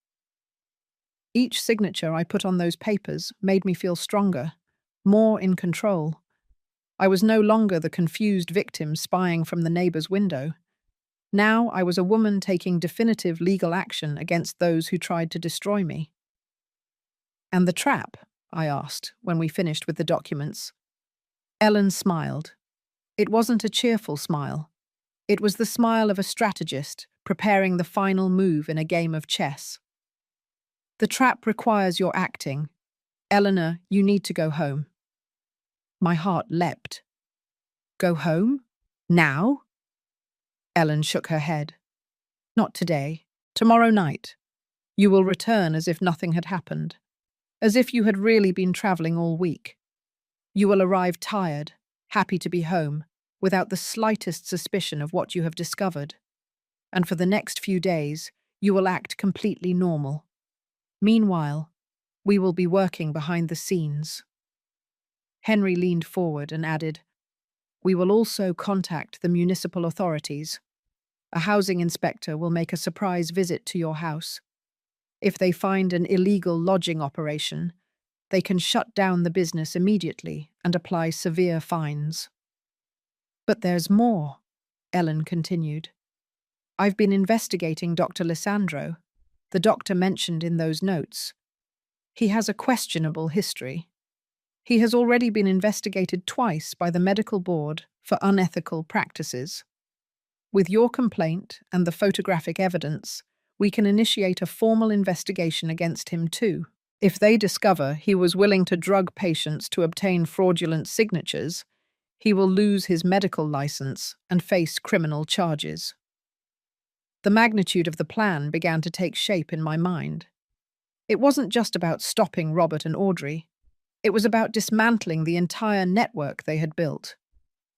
A: Each signature I put on those papers made me feel stronger, more in control. I was no longer the confused victim spying from the neighbor's window. Now I was a woman taking definitive legal action against those who tried to destroy me. And the trap? I asked when we finished with the documents. Ellen smiled. It wasn't a cheerful smile. It was the smile of a strategist preparing the final move in a game of chess. The trap requires your acting. Eleanor, you need to go home. My heart leapt. Go home? Now? Ellen shook her head. Not today. Tomorrow night. You will return as if nothing had happened. As if you had really been traveling all week. You will arrive tired, happy to be home, without the slightest suspicion of what you have discovered. And for the next few days, you will act completely normal. Meanwhile, we will be working behind the scenes. Henry leaned forward and added, "We will also contact the municipal authorities. A housing inspector will make a surprise visit to your house. If they find an illegal lodging operation, they can shut down the business immediately and apply severe fines." "But there's more," Ellen continued. "I've been investigating Dr. Lissandro, the doctor mentioned in those notes. He has a questionable history. He has already been investigated twice by the medical board for unethical practices. With your complaint and the photographic evidence, we can initiate a formal investigation against him too. If they discover he was willing to drug patients to obtain fraudulent signatures, he will lose his medical license and face criminal charges." The magnitude of the plan began to take shape in my mind. It wasn't just about stopping Robert and Audrey. It was about dismantling the entire network they had built.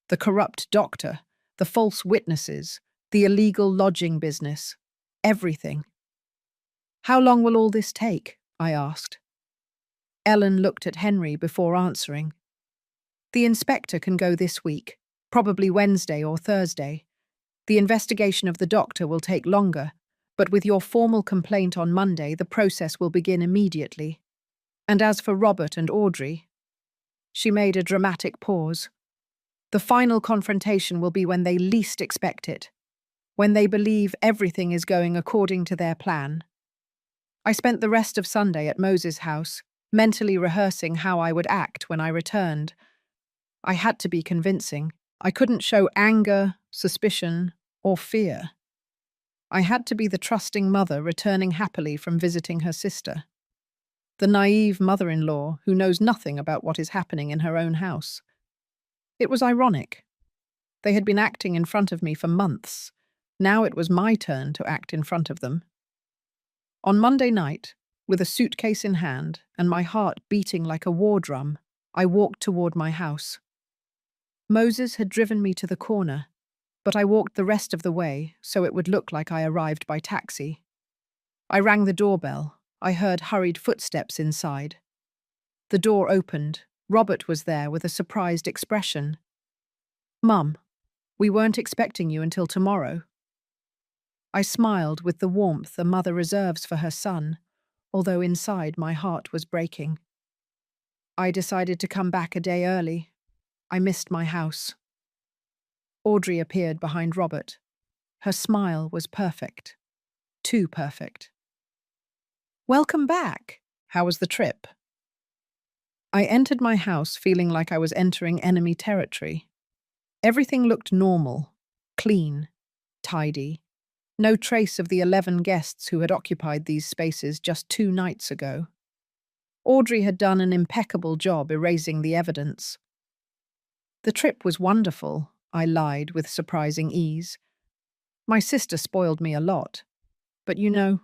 A: The corrupt doctor, the false witnesses, the illegal lodging business, everything. "How long will all this take?" I asked. Ellen looked at Henry before answering. "The inspector can go this week, probably Wednesday or Thursday. The investigation of the doctor will take longer, but with your formal complaint on Monday, the process will begin immediately. And as for Robert and Audrey," she made a dramatic pause, "the final confrontation will be when they least expect it, when they believe everything is going according to their plan." I spent the rest of Sunday at Moses' house, mentally rehearsing how I would act when I returned. I had to be convincing. I couldn't show anger, suspicion, or fear. I had to be the trusting mother returning happily from visiting her sister. The naive mother-in-law who knows nothing about what is happening in her own house. It was ironic. They had been acting in front of me for months. Now it was my turn to act in front of them. On Monday night, with a suitcase in hand and my heart beating like a war drum, I walked toward my house. Moses had driven me to the corner, but I walked the rest of the way so it would look like I arrived by taxi. I rang the doorbell. I heard hurried footsteps inside. The door opened. Robert was there with a surprised expression. "Mum, we weren't expecting you until tomorrow." I smiled with the warmth a mother reserves for her son, although inside my heart was breaking. "I decided to come back a day early. I missed my house." Audrey appeared behind Robert. Her smile was perfect. Too perfect. "Welcome back. How was the trip?" I entered my house feeling like I was entering enemy territory. Everything looked normal, clean, tidy. No trace of the 11 guests who had occupied these spaces just 2 nights ago. Audrey had done an impeccable job erasing the evidence. "The trip was wonderful," I lied with surprising ease. "My sister spoiled me a lot. But you know,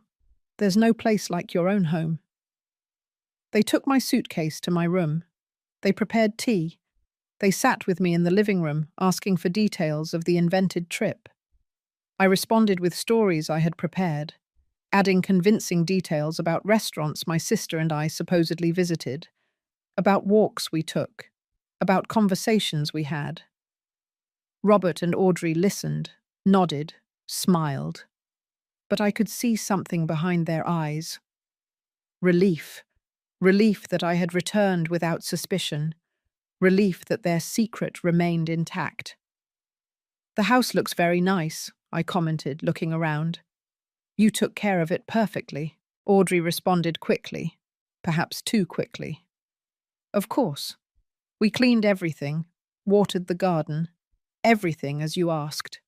A: there's no place like your own home." They took my suitcase to my room. They prepared tea. They sat with me in the living room, asking for details of the invented trip. I responded with stories I had prepared, adding convincing details about restaurants my sister and I supposedly visited, about walks we took, about conversations we had. Robert and Audrey listened, nodded, smiled. But I could see something behind their eyes. Relief. Relief that I had returned without suspicion. Relief that their secret remained intact. "The house looks very nice," I commented, looking around. "You took care of it perfectly," Audrey responded quickly, perhaps too quickly. "Of course. We cleaned everything, watered the garden, everything as you asked."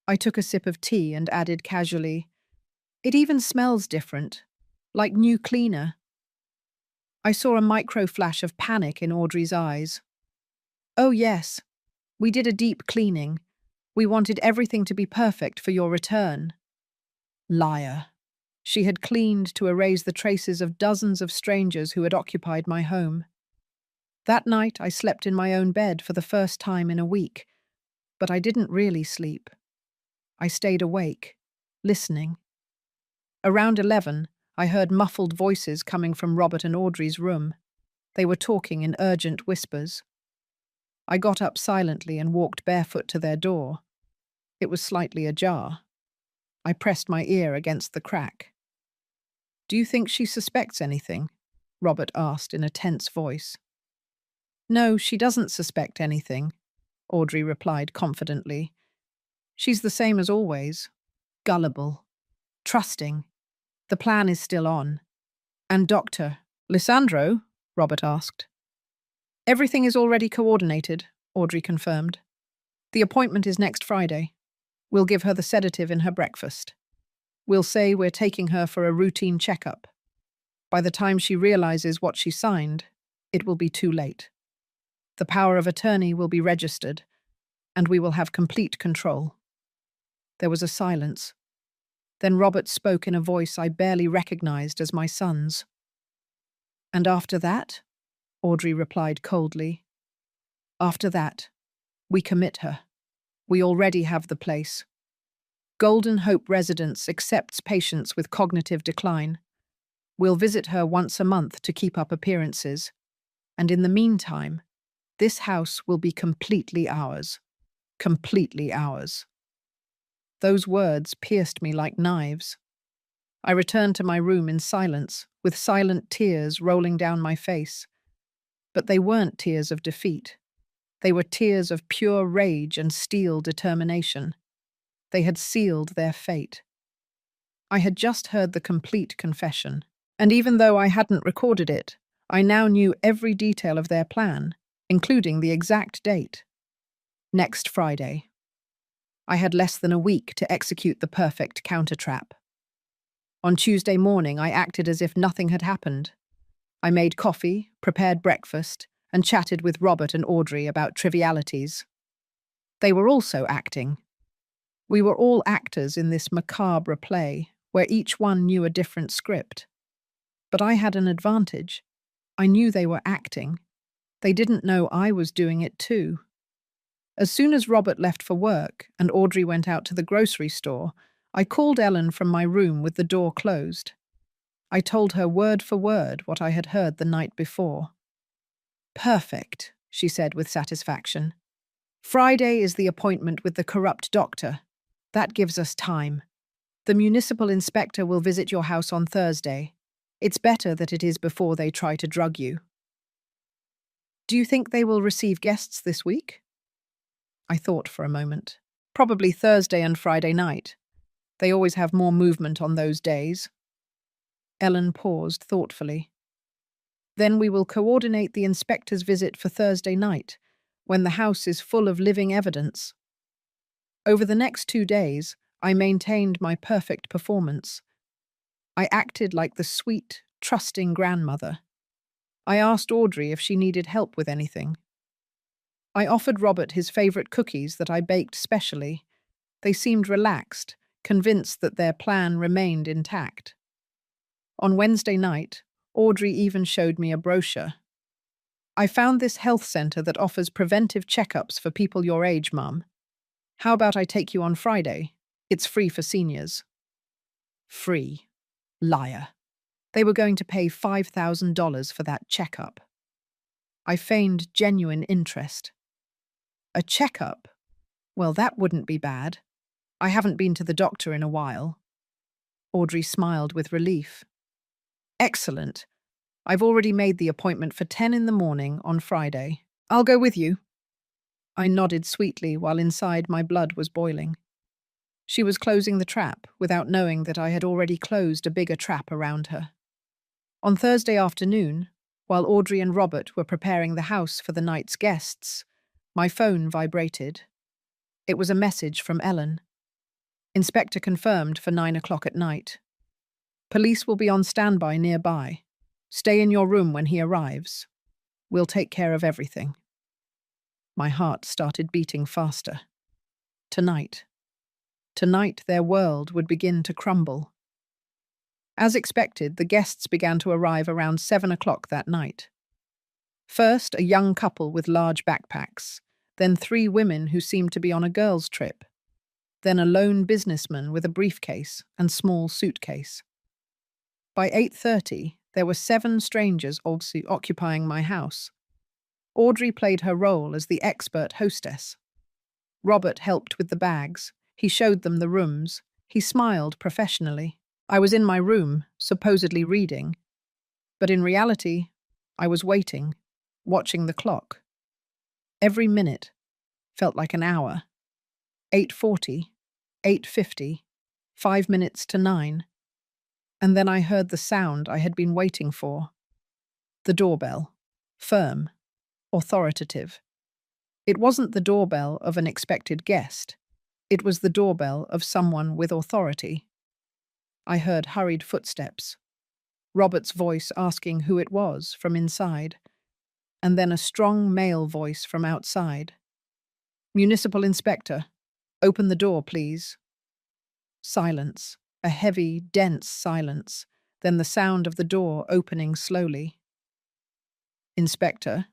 A: I took a sip of tea and added casually, "It even smells different, like new cleaner." I saw a micro flash of panic in Audrey's eyes. "Oh yes, we did a deep cleaning. We wanted everything to be perfect for your return." Liar. She had cleaned to erase the traces of dozens of strangers who had occupied my home. That night I slept in my own bed for the first time in a week, but I didn't really sleep. I stayed awake, listening. Around 11, I heard muffled voices coming from Robert and Audrey's room. They were talking in urgent whispers. I got up silently and walked barefoot to their door. It was slightly ajar. I pressed my ear against the crack. "Do you think she suspects anything?" Robert asked in a tense voice. "No, she doesn't suspect anything," Audrey replied confidently. "She's the same as always. Gullible. Trusting. The plan is still on." "And Dr. Lissandro?" Robert asked. "Everything is already coordinated," Audrey confirmed. "The appointment is next Friday. We'll give her the sedative in her breakfast. We'll say we're taking her for a routine checkup. By the time she realizes what she signed, it will be too late. The power of attorney will be registered, and we will have complete control." There was a silence. Then Robert spoke in a voice I barely recognized as my son's. "And after that?" Audrey replied coldly. "After that, we commit her. We already have the place. Golden Hope Residence accepts patients with cognitive decline. We'll visit her once a month to keep up appearances. And in the meantime, this house will be completely ours. Completely ours." Those words pierced me like knives. I returned to my room in silence, with silent tears rolling down my face. But they weren't tears of defeat. They were tears of pure rage and steel determination. They had sealed their fate. I had just heard the complete confession, and even though I hadn't recorded it, I now knew every detail of their plan, including the exact date. Next Friday. I had less than a week to execute the perfect countertrap. On Tuesday morning, I acted as if nothing had happened. I made coffee, prepared breakfast, and chatted with Robert and Audrey about trivialities. They were also acting. We were all actors in this macabre play, where each one knew a different script. But I had an advantage. I knew they were acting. They didn't know I was doing it too. As soon as Robert left for work and Audrey went out to the grocery store, I called Ellen from my room with the door closed. I told her word for word what I had heard the night before. "Perfect," she said with satisfaction. "Friday is the appointment with the corrupt doctor. That gives us time. The municipal inspector will visit your house on Thursday. It's better that it is before they try to drug you." "Do you think they will receive guests this week?" I thought for a moment. "Probably Thursday and Friday night. They always have more movement on those days." Ellen paused thoughtfully. "Then we will coordinate the inspector's visit for Thursday night, when the house is full of living evidence." Over the next 2 days, I maintained my perfect performance. I acted like the sweet, trusting grandmother. I asked Audrey if she needed help with anything. I offered Robert his favorite cookies that I baked specially. They seemed relaxed, convinced that their plan remained intact. On Wednesday night, Audrey even showed me a brochure. "I found this health center that offers preventive checkups for people your age, Mum. How about I take you on Friday? It's free for seniors." Free. Liar. They were going to pay $5,000 for that checkup. I feigned genuine interest. "A checkup? Well, that wouldn't be bad. I haven't been to the doctor in a while." Audrey smiled with relief. "Excellent. I've already made the appointment for 10 in the morning on Friday. I'll go with you." I nodded sweetly while inside my blood was boiling. She was closing the trap without knowing that I had already closed a bigger trap around her. On Thursday afternoon, while Audrey and Robert were preparing the house for the night's guests, my phone vibrated. It was a message from Ellen. "Inspector confirmed for 9 o'clock at night. Police will be on standby nearby. Stay in your room when he arrives. We'll take care of everything." My heart started beating faster. Tonight. Tonight their world would begin to crumble. As expected, the guests began to arrive around 7 o'clock that night. First, a young couple with large backpacks, then 3 women who seemed to be on a girls' trip, then a lone businessman with a briefcase and small suitcase. By 8:30, There were 7 strangers also occupying my house. Audrey played her role as the expert hostess. Robert helped with the bags. He showed them the rooms. He smiled professionally. I was in my room, supposedly reading, but in reality, I was waiting, watching the clock. Every minute felt like an hour. 8:40, 8:50, 5 minutes to 9. And then I heard the sound I had been waiting for. The doorbell. Firm. Authoritative. It wasn't the doorbell of an expected guest. It was the doorbell of someone with authority. I heard hurried footsteps. Robert's voice asking who it was from inside, and then a strong male voice from outside. "Municipal inspector, open the door, please." Silence, a heavy, dense silence, then the sound of the door opening slowly. "Inspector,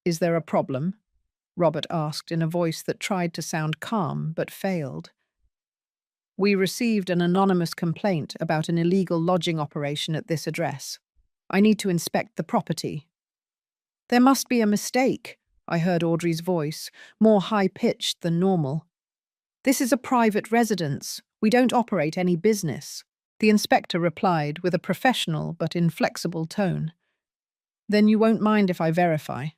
A: is there a problem?" Robert asked in a voice that tried to sound calm but failed. "We received an anonymous complaint about an illegal lodging operation at this address. I need to inspect the property." "There must be a mistake," I heard Audrey's voice, more high-pitched than normal. "This is a private residence. We don't operate any business." The inspector replied with a professional but inflexible tone. "Then you won't mind if I verify.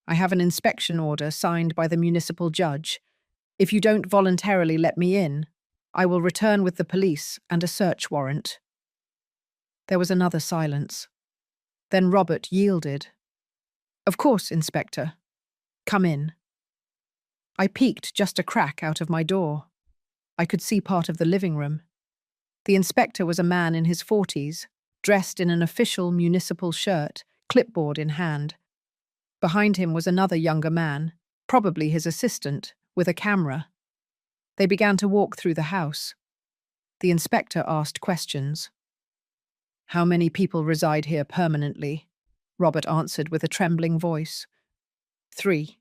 A: I have an inspection order signed by the municipal judge. If you don't voluntarily let me in, I will return with the police and a search warrant." There was another silence. Then Robert yielded. "Of course, Inspector. Come in." I peeked just a crack out of my door. I could see part of the living room. The inspector was a man in his 40s, dressed in an official municipal shirt, clipboard in hand. Behind him was another younger man, probably his assistant, with a camera. They began to walk through the house. The inspector asked questions. "How many people reside here permanently?" Robert answered with a trembling voice. "3.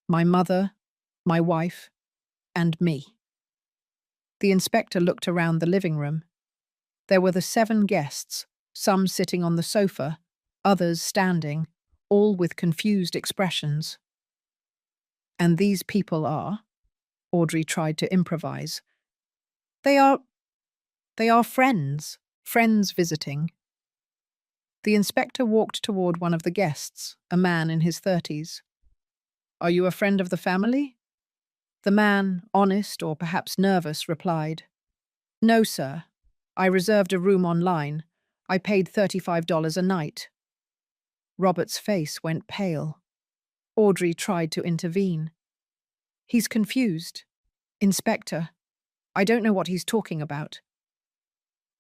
A: My mother, my wife, and me." The inspector looked around the living room. There were the 7 guests, some sitting on the sofa, others standing, all with confused expressions. "And these people are?" Audrey tried to improvise. They are friends visiting." The inspector walked toward one of the guests, a man in his 30s. "Are you a friend of the family?" The man, honest or perhaps nervous, replied, "No, sir. I reserved a room online. I paid $35 a night." Robert's face went pale. Audrey tried to intervene. "He's confused. Inspector, I don't know what he's talking about."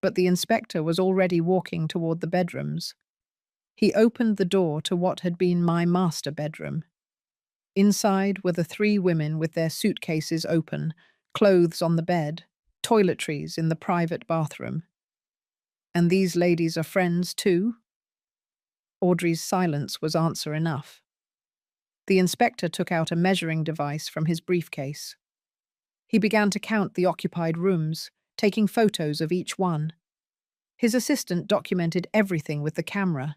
A: But the inspector was already walking toward the bedrooms. He opened the door to what had been my master bedroom. Inside were the 3 women with their suitcases open, clothes on the bed, toiletries in the private bathroom. "And these ladies are friends too?" Audrey's silence was answer enough. The inspector took out a measuring device from his briefcase. He began to count the occupied rooms, taking photos of each one. His assistant documented everything with the camera.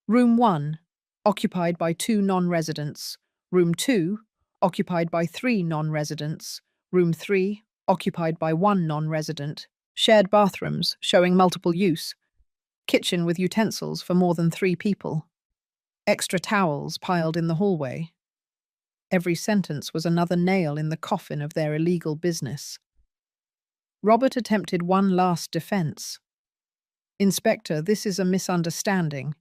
A: Room 1, occupied by 2 non-residents. Room 2, occupied by 3 non-residents. Room 3, occupied by 1 non-resident. Shared bathrooms, showing multiple use. Kitchen with utensils for more than 3 people. Extra towels piled in the hallway. Every sentence was another nail in the coffin of their illegal business. Robert attempted one last defense. "Inspector, this is a misunderstanding.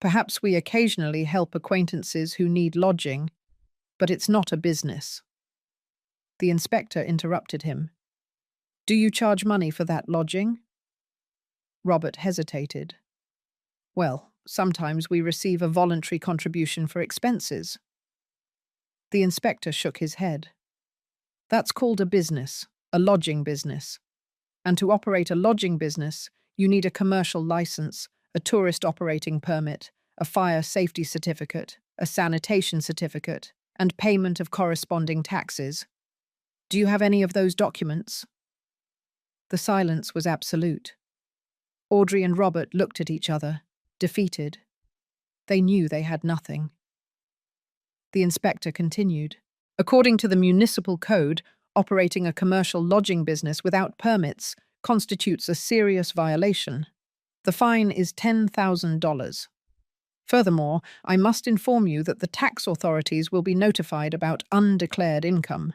A: Perhaps we occasionally help acquaintances who need lodging, but it's not a business." The inspector interrupted him. "Do you charge money for that lodging?" Robert hesitated. "Well, sometimes we receive a voluntary contribution for expenses." The inspector shook his head. "That's called a business, a lodging business. And to operate a lodging business, you need a commercial license, a tourist operating permit, a fire safety certificate, a sanitation certificate, and payment of corresponding taxes. Do you have any of those documents?" The silence was absolute. Audrey and Robert looked at each other, defeated. They knew they had nothing. The inspector continued. According to the municipal code, operating a commercial lodging business without permits constitutes a serious violation. The fine is $10,000. Furthermore, I must inform you that the tax authorities will be notified about undeclared income.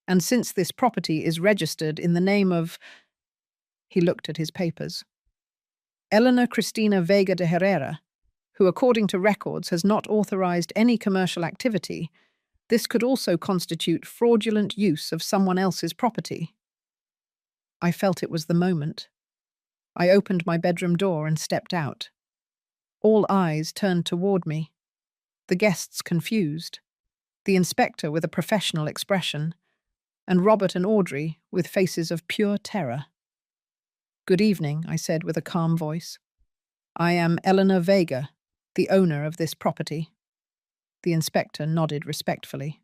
A: And since this property is registered in the name of... He looked at his papers. Eleanor Cristina Vega de Herrera, who according to records has not authorized any commercial activity, this could also constitute fraudulent use of someone else's property. I felt it was the moment. I opened my bedroom door and stepped out. All eyes turned toward me. The guests confused, the inspector with a professional expression, and Robert and Audrey with faces of pure terror. "Good evening," I said with a calm voice. "I am Eleanor Vega, the owner of this property." The inspector nodded respectfully.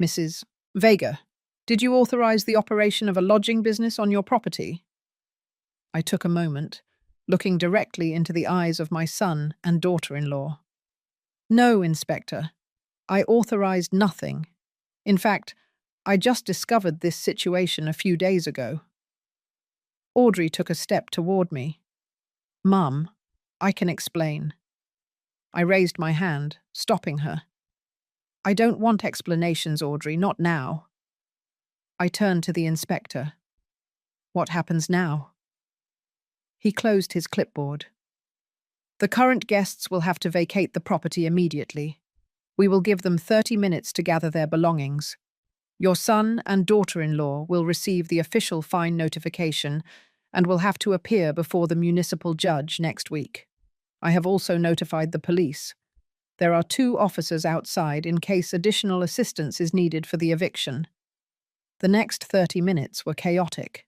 A: "Mrs. Vega, did you authorize the operation of a lodging business on your property?" I took a moment, looking directly into the eyes of my son and daughter-in-law. "No, Inspector. I authorized nothing. In fact, I just discovered this situation a few days ago." Audrey took a step toward me. "Mum, I can explain." I raised my hand, stopping her. "I don't want explanations, Audrey, not now." I turned to the inspector. "What happens now?" He closed his clipboard. "The current guests will have to vacate the property immediately. We will give them 30 minutes to gather their belongings. Your son and daughter-in-law will receive the official fine notification and will have to appear before the municipal judge next week. I have also notified the police. There are 2 officers outside in case additional assistance is needed for the eviction." The next 30 minutes were chaotic.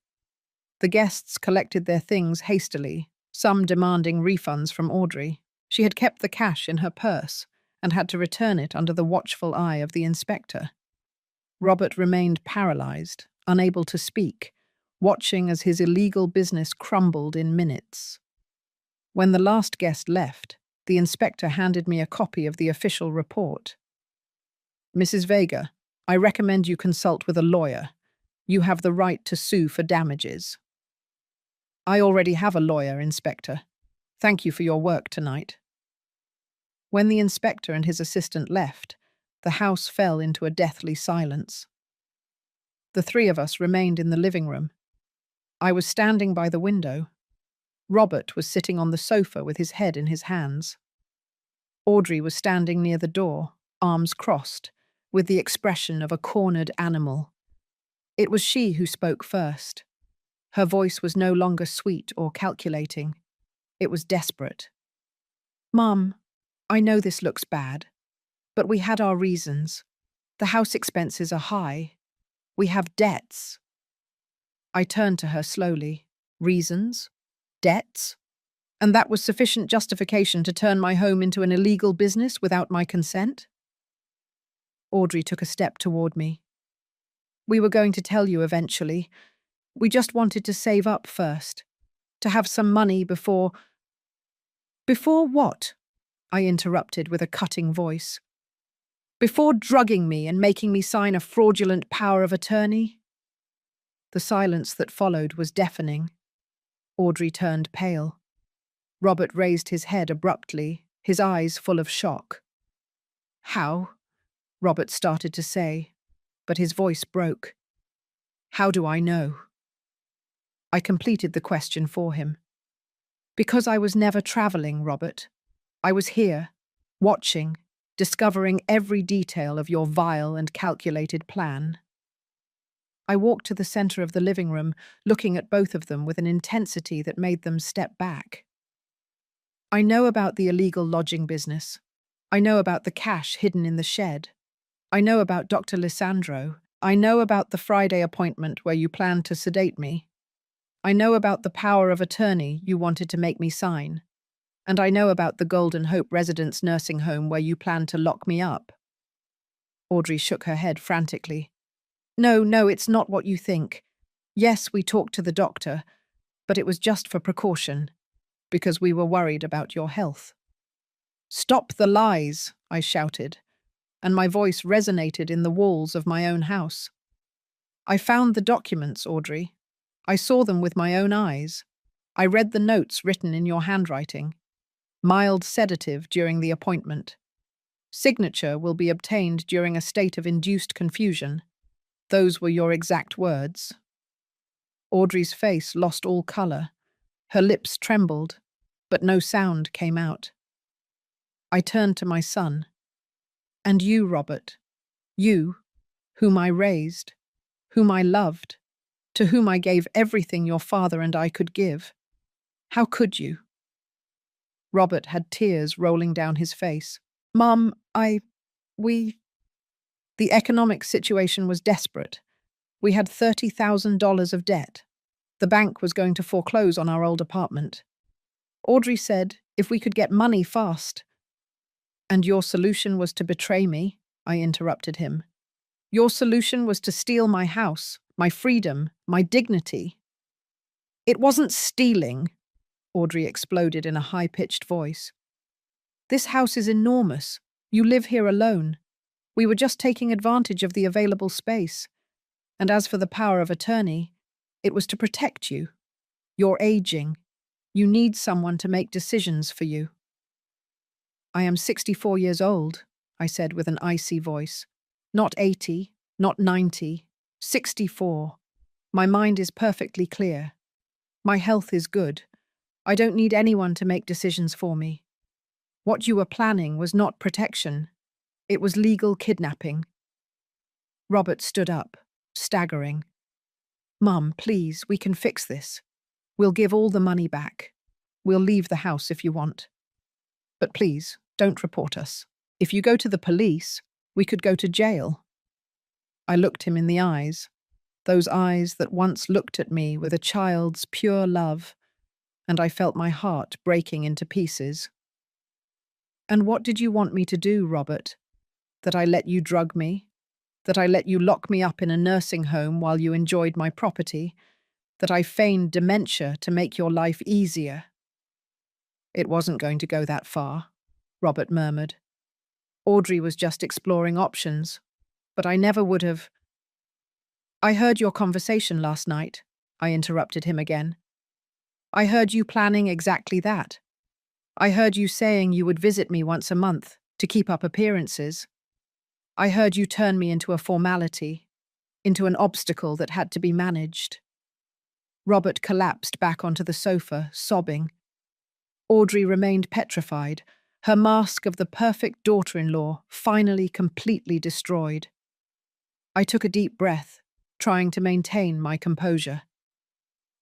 A: The guests collected their things hastily, some demanding refunds from Audrey. She had kept the cash in her purse and had to return it under the watchful eye of the inspector. Robert remained paralyzed, unable to speak, watching as his illegal business crumbled in minutes. When the last guest left, the inspector handed me a copy of the official report. "Mrs. Vega, I recommend you consult with a lawyer. You have the right to sue for damages." "I already have a lawyer, Inspector. Thank you for your work tonight." When the inspector and his assistant left, the house fell into a deathly silence. The 3 of us remained in the living room. I was standing by the window. Robert was sitting on the sofa with his head in his hands. Audrey was standing near the door, arms crossed, with the expression of a cornered animal. It was she who spoke first. Her voice was no longer sweet or calculating. It was desperate. "Mum, I know this looks bad, but we had our reasons. The house expenses are high. We have debts." I turned to her slowly. "Reasons? Debts? And that was sufficient justification to turn my home into an illegal business without my consent?" Audrey took a step toward me. "We were going to tell you eventually. We just wanted to save up first, to have some money before—" "Before what?" I interrupted with a cutting voice. "Before drugging me and making me sign a fraudulent power of attorney?" The silence that followed was deafening. Audrey turned pale. Robert raised his head abruptly, his eyes full of shock. "How?" Robert started to say, but his voice broke. "How do I know?" I completed the question for him. "Because I was never traveling, Robert. I was here, watching, discovering every detail of your vile and calculated plan." I walked to the center of the living room, looking at both of them with an intensity that made them step back. "I know about the illegal lodging business. I know about the cash hidden in the shed. I know about Dr. Lisandro. I know about the Friday appointment where you planned to sedate me. I know about the power of attorney you wanted to make me sign. And I know about the Golden Hope Residence nursing home where you planned to lock me up." Audrey shook her head frantically. No, it's not what you think. Yes, we talked to the doctor, but it was just for precaution, because we were worried about your health. Stop the lies, I shouted, and my voice resonated in the walls of my own house. I found the documents, Audrey. I saw them with my own eyes. I read the notes written in your handwriting. Mild sedative during the appointment. Signature will be obtained during a state of induced confusion. Those were your exact words. Audrey's face lost all colour. Her lips trembled, but no sound came out. I turned to my son. And you, Robert, you, whom I raised, whom I loved, to whom I gave everything your father and I could give. How could you? Robert had tears rolling down his face. Mum, we... The economic situation was desperate. We had $30,000 of debt. The bank was going to foreclose on our old apartment. Audrey said if we could get money fast. And your solution was to betray me, I interrupted him. Your solution was to steal my house, my freedom, my dignity. It wasn't stealing, Audrey exploded in a high-pitched voice. This house is enormous. You live here alone. We were just taking advantage of the available space. And as for the power of attorney, it was to protect you. You're aging. You need someone to make decisions for you. I am 64 years old, I said with an icy voice. Not 80, not 90, 64. My mind is perfectly clear. My health is good. I don't need anyone to make decisions for me. What you were planning was not protection. It was legal kidnapping. Robert stood up, staggering. Mum, please, we can fix this. We'll give all the money back. We'll leave the house if you want. But please, don't report us. If you go to the police, we could go to jail. I looked him in the eyes, those eyes that once looked at me with a child's pure love, and I felt my heart breaking into pieces. And what did you want me to do, Robert? That I let you drug me? That I let you lock me up in a nursing home while you enjoyed my property? That I feigned dementia to make your life easier? It wasn't going to go that far, Robert murmured. Audrey was just exploring options, but I never would have. I heard your conversation last night, I interrupted him again. I heard you planning exactly that. I heard you saying you would visit me once a month to keep up appearances. I heard you turn me into a formality, into an obstacle that had to be managed. Robert collapsed back onto the sofa, sobbing. Audrey remained petrified, her mask of the perfect daughter-in-law finally completely destroyed. I took a deep breath, trying to maintain my composure.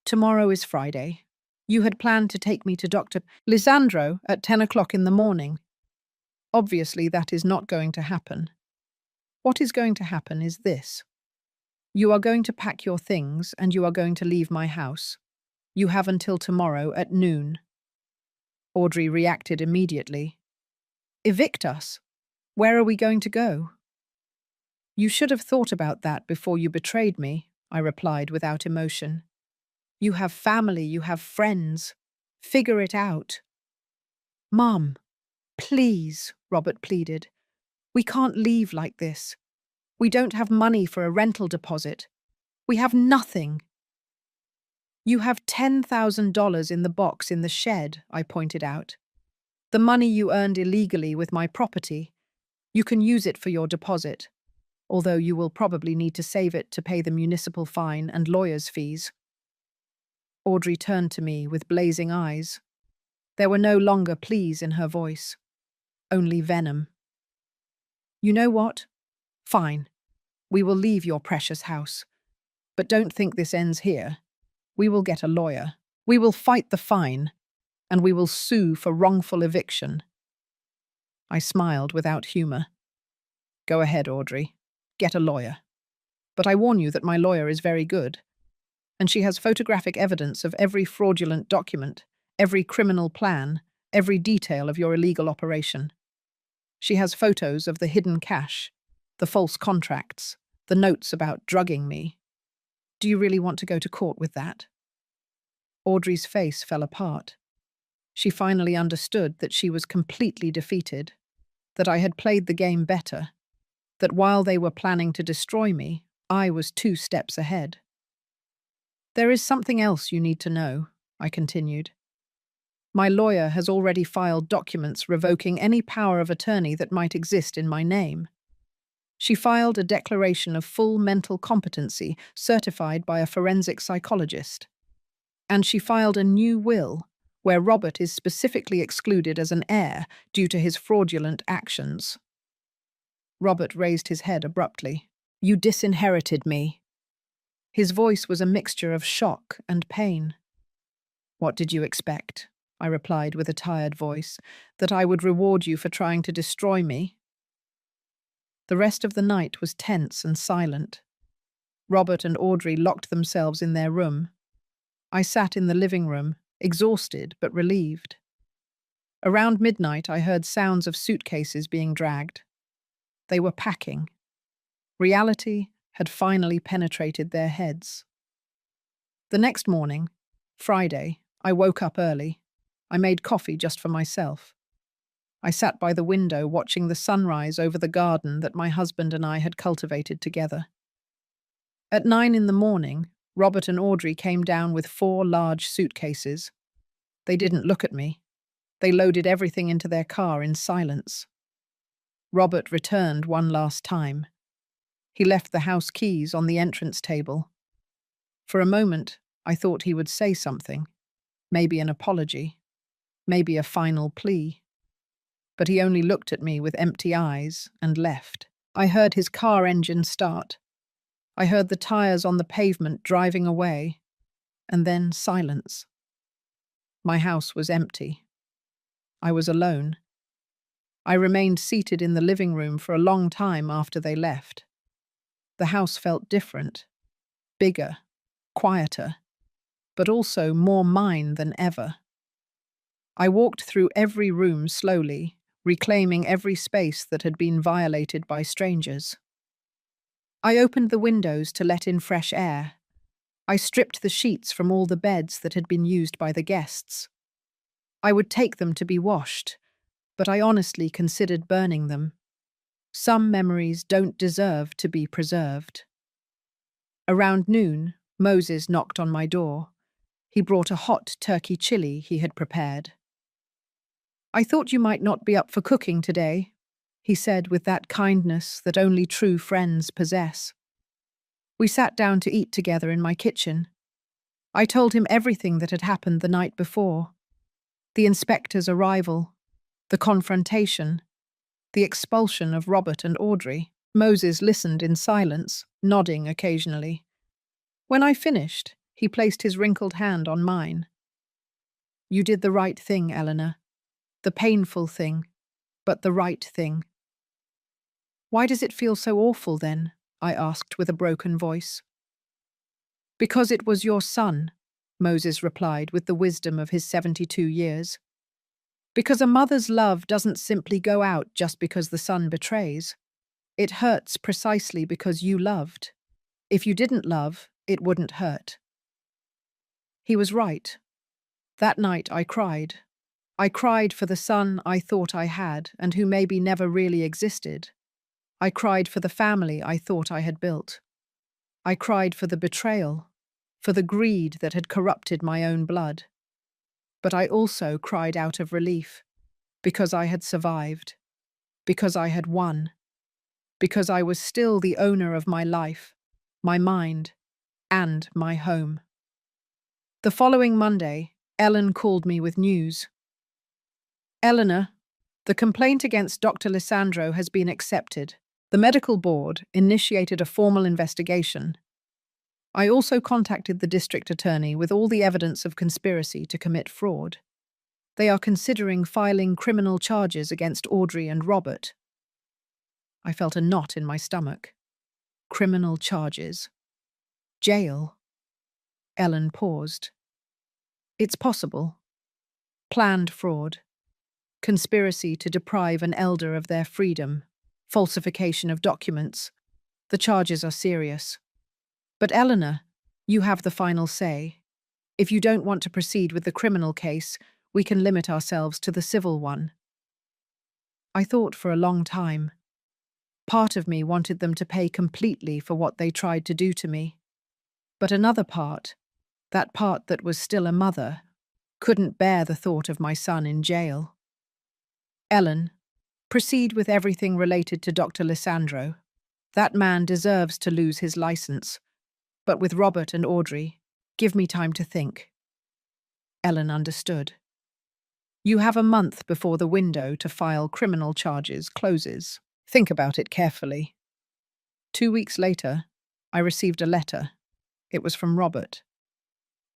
A: Tomorrow is Friday. You had planned to take me to Dr. Lisandro at 10 o'clock in the morning. Obviously, that is not going to happen. What is going to happen is this. You are going to pack your things and you are going to leave my house. You have until tomorrow at noon. Audrey reacted immediately. Evict us? Where are we going to go? You should have thought about that before you betrayed me, I replied without emotion. You have family, you have friends. Figure it out. Mom, please, Robert pleaded. We can't leave like this. We don't have money for a rental deposit. We have nothing. You have $10,000 in the box in the shed, I pointed out. The money you earned illegally with my property. You can use it for your deposit, although you will probably need to save it to pay the municipal fine and lawyer's fees. Audrey turned to me with blazing eyes. There were no longer pleas in her voice, only venom. You know what? Fine. We will leave your precious house. But don't think this ends here. We will get a lawyer. We will fight the fine, and we will sue for wrongful eviction. I smiled without humor. Go ahead, Audrey. Get a lawyer. But I warn you that my lawyer is very good, and she has photographic evidence of every fraudulent document, every criminal plan, every detail of your illegal operation. She has photos of the hidden cash, the false contracts, the notes about drugging me. Do you really want to go to court with that? Audrey's face fell apart. She finally understood that she was completely defeated, that I had played the game better, that while they were planning to destroy me, I was 2 steps ahead. "There is something else you need to know," I continued. "My lawyer has already filed documents revoking any power of attorney that might exist in my name. She filed a declaration of full mental competency certified by a forensic psychologist. And she filed a new will where Robert is specifically excluded as an heir due to his fraudulent actions." Robert raised his head abruptly. "You disinherited me." His voice was a mixture of shock and pain. "What did you expect?" I replied with a tired voice. "That I would reward you for trying to destroy me?" The rest of the night was tense and silent. Robert and Audrey locked themselves in their room. I sat in the living room, exhausted but relieved. Around midnight, I heard sounds of suitcases being dragged. They were packing. Reality had finally penetrated their heads. The next morning, Friday, I woke up early. I made coffee just for myself. I sat by the window watching the sunrise over the garden that my husband and I had cultivated together. At 9 in the morning, Robert and Audrey came down with 4 large suitcases. They didn't look at me. They loaded everything into their car in silence. Robert returned one last time. He left the house keys on the entrance table. For a moment, I thought he would say something, maybe an apology, maybe a final plea. But he only looked at me with empty eyes and left. I heard his car engine start. I heard the tires on the pavement driving away, and then silence. My house was empty. I was alone. I remained seated in the living room for a long time after they left. The house felt different, bigger, quieter, but also more mine than ever. I walked through every room slowly, reclaiming every space that had been violated by strangers. I opened the windows to let in fresh air. I stripped the sheets from all the beds that had been used by the guests. I would take them to be washed, but I honestly considered burning them. Some memories don't deserve to be preserved. Around noon, Moses knocked on my door. He brought a hot turkey chili he had prepared. "I thought you might not be up for cooking today," he said with that kindness that only true friends possess. We sat down to eat together in my kitchen. I told him everything that had happened the night before. The inspector's arrival, the confrontation, the expulsion of Robert and Audrey. Moses listened in silence, nodding occasionally. When I finished, he placed his wrinkled hand on mine. "You did the right thing, Eleanor. The painful thing, but the right thing." "Why does it feel so awful then?" I asked with a broken voice. "Because it was your son," Moses replied with the wisdom of his 72 years. "Because a mother's love doesn't simply go out just because the son betrays. It hurts precisely because you loved. If you didn't love, it wouldn't hurt." He was right. That night I cried. I cried for the son I thought I had and who maybe never really existed. I cried for the family I thought I had built. I cried for the betrayal, for the greed that had corrupted my own blood. But I also cried out of relief, because I had survived, because I had won, because I was still the owner of my life, my mind, and my home. The following Monday, Ellen called me with news. "Eleanor, the complaint against Dr. Lisandro has been accepted. The medical board initiated a formal investigation. I also contacted the district attorney with all the evidence of conspiracy to commit fraud. They are considering filing criminal charges against Audrey and Robert." I felt a knot in my stomach. Criminal charges. Jail. Ellen paused. "It's possible. Planned fraud. Conspiracy to deprive an elder of their freedom. Falsification of documents. The charges are serious. But Eleanor, you have the final say. If you don't want to proceed with the criminal case, we can limit ourselves to the civil one. I thought for a long time. Part of me wanted them to pay completely for what they tried to do to me. But another part, that part that was still a mother, couldn't bear the thought of my son in jail. Ellen, proceed with everything related to Dr. Lissandro. That man deserves to lose his license. But with Robert and Audrey, give me time to think. Ellen understood. You have a month before the window to file criminal charges closes. Think about it carefully. 2 weeks later, I received a letter. It was from Robert.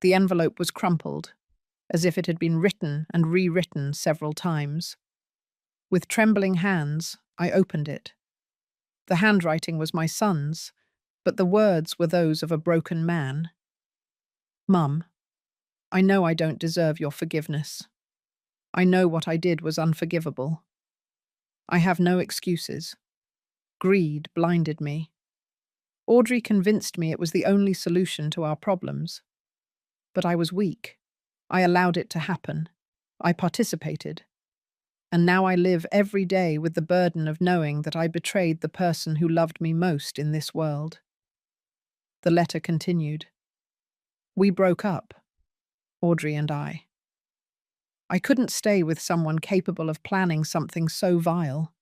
A: The envelope was crumpled, as if it had been written and rewritten several times. With trembling hands, I opened it. The handwriting was my son's, but the words were those of a broken man. Mum, I know I don't deserve your forgiveness. I know what I did was unforgivable. I have no excuses. Greed blinded me. Audrey convinced me it was the only solution to our problems. But I was weak. I allowed it to happen. I participated. And now I live every day with the burden of knowing that I betrayed the person who loved me most in this world. The letter continued. We broke up, Audrey and I. I couldn't stay with someone capable of planning something so vile.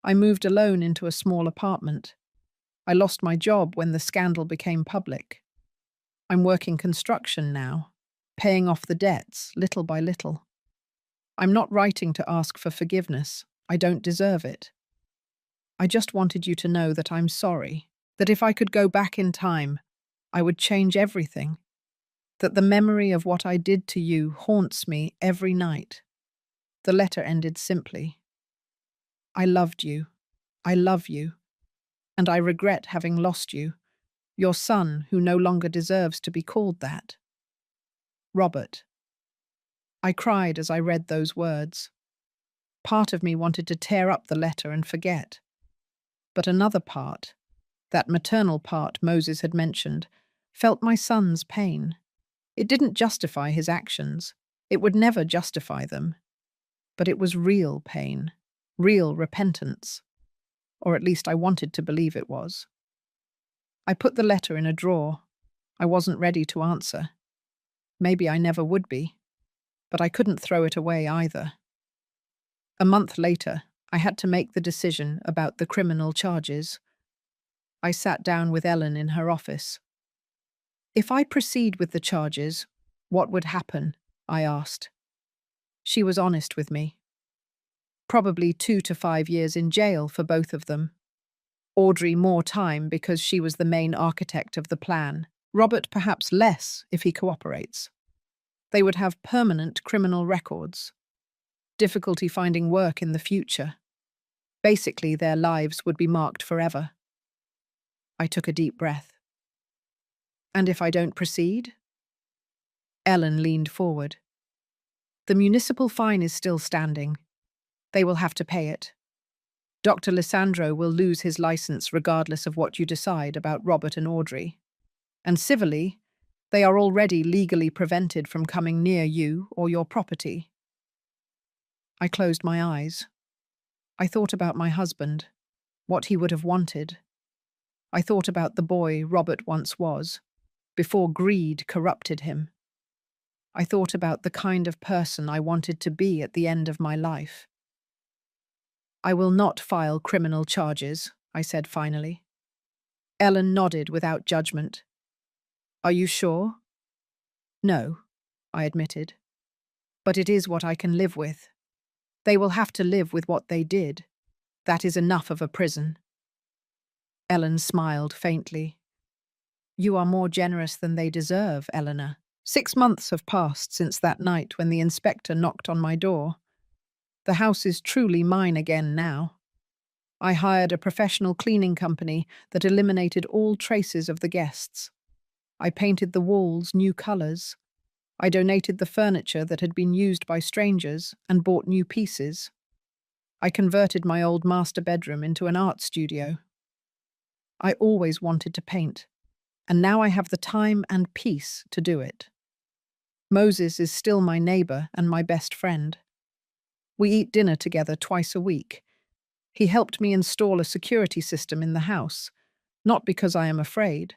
A: I moved alone into a small apartment. I lost my job when the scandal became public. I'm working construction now, paying off the debts little by little. I'm not writing to ask for forgiveness. I don't deserve it. I just wanted you to know that I'm sorry, that if I could go back in time, I would change everything, that the memory of what I did to you haunts me every night. The letter ended simply. I loved you. I love you. And I regret having lost you, your son who no longer deserves to be called that. Robert. I cried as I read those words. Part of me wanted to tear up the letter and forget. But another part, that maternal part Moses had mentioned, felt my son's pain. It didn't justify his actions. It would never justify them. But it was real pain, real repentance. Or at least I wanted to believe it was. I put the letter in a drawer. I wasn't ready to answer. Maybe I never would be. But I couldn't throw it away either. A month later, I had to make the decision about the criminal charges. I sat down with Ellen in her office. If I proceed with the charges, what would happen? I asked. She was honest with me. Probably 2 to 5 years in jail for both of them. Audrey more time because she was the main architect of the plan. Robert perhaps less if he cooperates. They would have permanent criminal records. Difficulty finding work in the future. Basically, their lives would be marked forever. I took a deep breath. And if I don't proceed? Ellen leaned forward. The municipal fine is still standing. They will have to pay it. Dr. Lissandro will lose his license regardless of what you decide about Robert and Audrey. And civilly, they are already legally prevented from coming near you or your property. I closed my eyes. I thought about my husband, what he would have wanted. I thought about the boy Robert once was, before greed corrupted him. I thought about the kind of person I wanted to be at the end of my life. I will not file criminal charges, I said finally. Ellen nodded without judgment. Are you sure? No, I admitted. But it is what I can live with. They will have to live with what they did. That is enough of a prison. Ellen smiled faintly. You are more generous than they deserve, Eleanor. 6 months have passed since that night when the inspector knocked on my door. The house is truly mine again now. I hired a professional cleaning company that eliminated all traces of the guests. I painted the walls new colors. I donated the furniture that had been used by strangers and bought new pieces. I converted my old master bedroom into an art studio. I always wanted to paint, and now I have the time and peace to do it. Moses is still my neighbor and my best friend. We eat dinner together twice a week. He helped me install a security system in the house, not because I am afraid,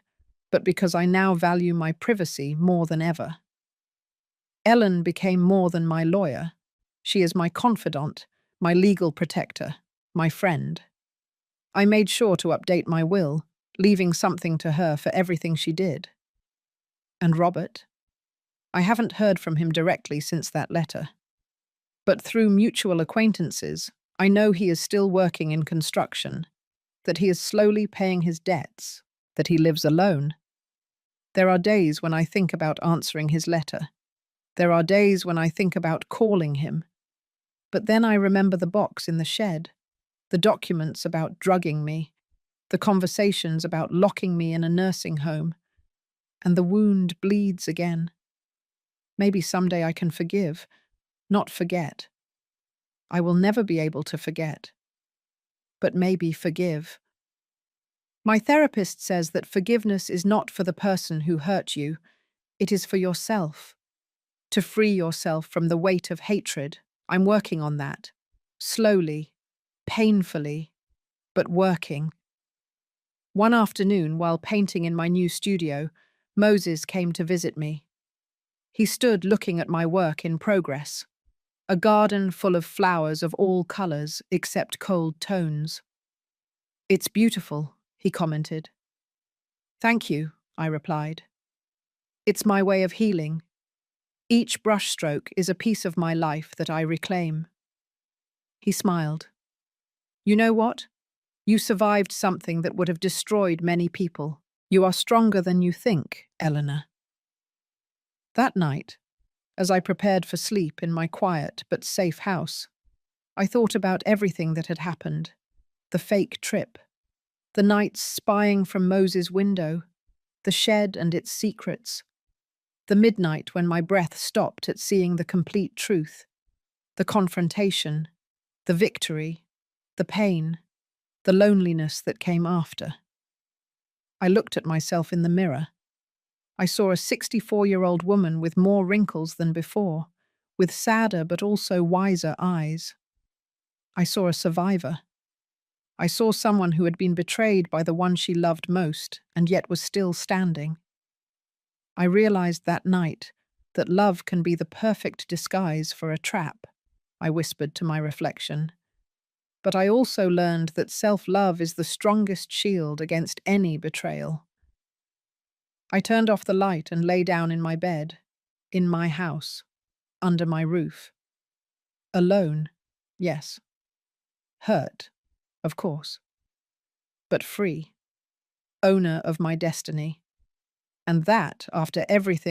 A: but because I now value my privacy more than ever. Ellen became more than my lawyer. She is my confidant, my legal protector, my friend. I made sure to update my will, leaving something to her for everything she did. And Robert? I haven't heard from him directly since that letter. But through mutual acquaintances, I know he is still working in construction, that he is slowly paying his debts, that he lives alone. There are days when I think about answering his letter. There are days when I think about calling him. But then I remember the box in the shed, the documents about drugging me, the conversations about locking me in a nursing home, and the wound bleeds again. Maybe someday I can forgive, not forget. I will never be able to forget, but maybe forgive. My therapist says that forgiveness is not for the person who hurt you, it is for yourself. To free yourself from the weight of hatred. I'm working on that. Slowly, painfully, but working. One afternoon, while painting in my new studio, Moses came to visit me. He stood looking at my work in progress. A garden full of flowers of all colors except cold tones. "It's beautiful," he commented. "Thank you," I replied. "It's my way of healing. Each brushstroke is a piece of my life that I reclaim." He smiled. "You know what? You survived something that would have destroyed many people. You are stronger than you think, Eleanor." That night, as I prepared for sleep in my quiet but safe house, I thought about everything that had happened. The fake trip, the nights spying from Moses' window, the shed and its secrets, the midnight when my breath stopped at seeing the complete truth, the confrontation, the victory, the pain, the loneliness that came after. I looked at myself in the mirror. I saw a 64-year-old woman with more wrinkles than before, with sadder but also wiser eyes. I saw a survivor. I saw someone who had been betrayed by the one she loved most and yet was still standing. I realized that night that love can be the perfect disguise for a trap, I whispered to my reflection. But I also learned that self-love is the strongest shield against any betrayal. I turned off the light and lay down in my bed, in my house, under my roof. Alone, yes. Hurt, of course. But free. Owner of my destiny. And that, after everything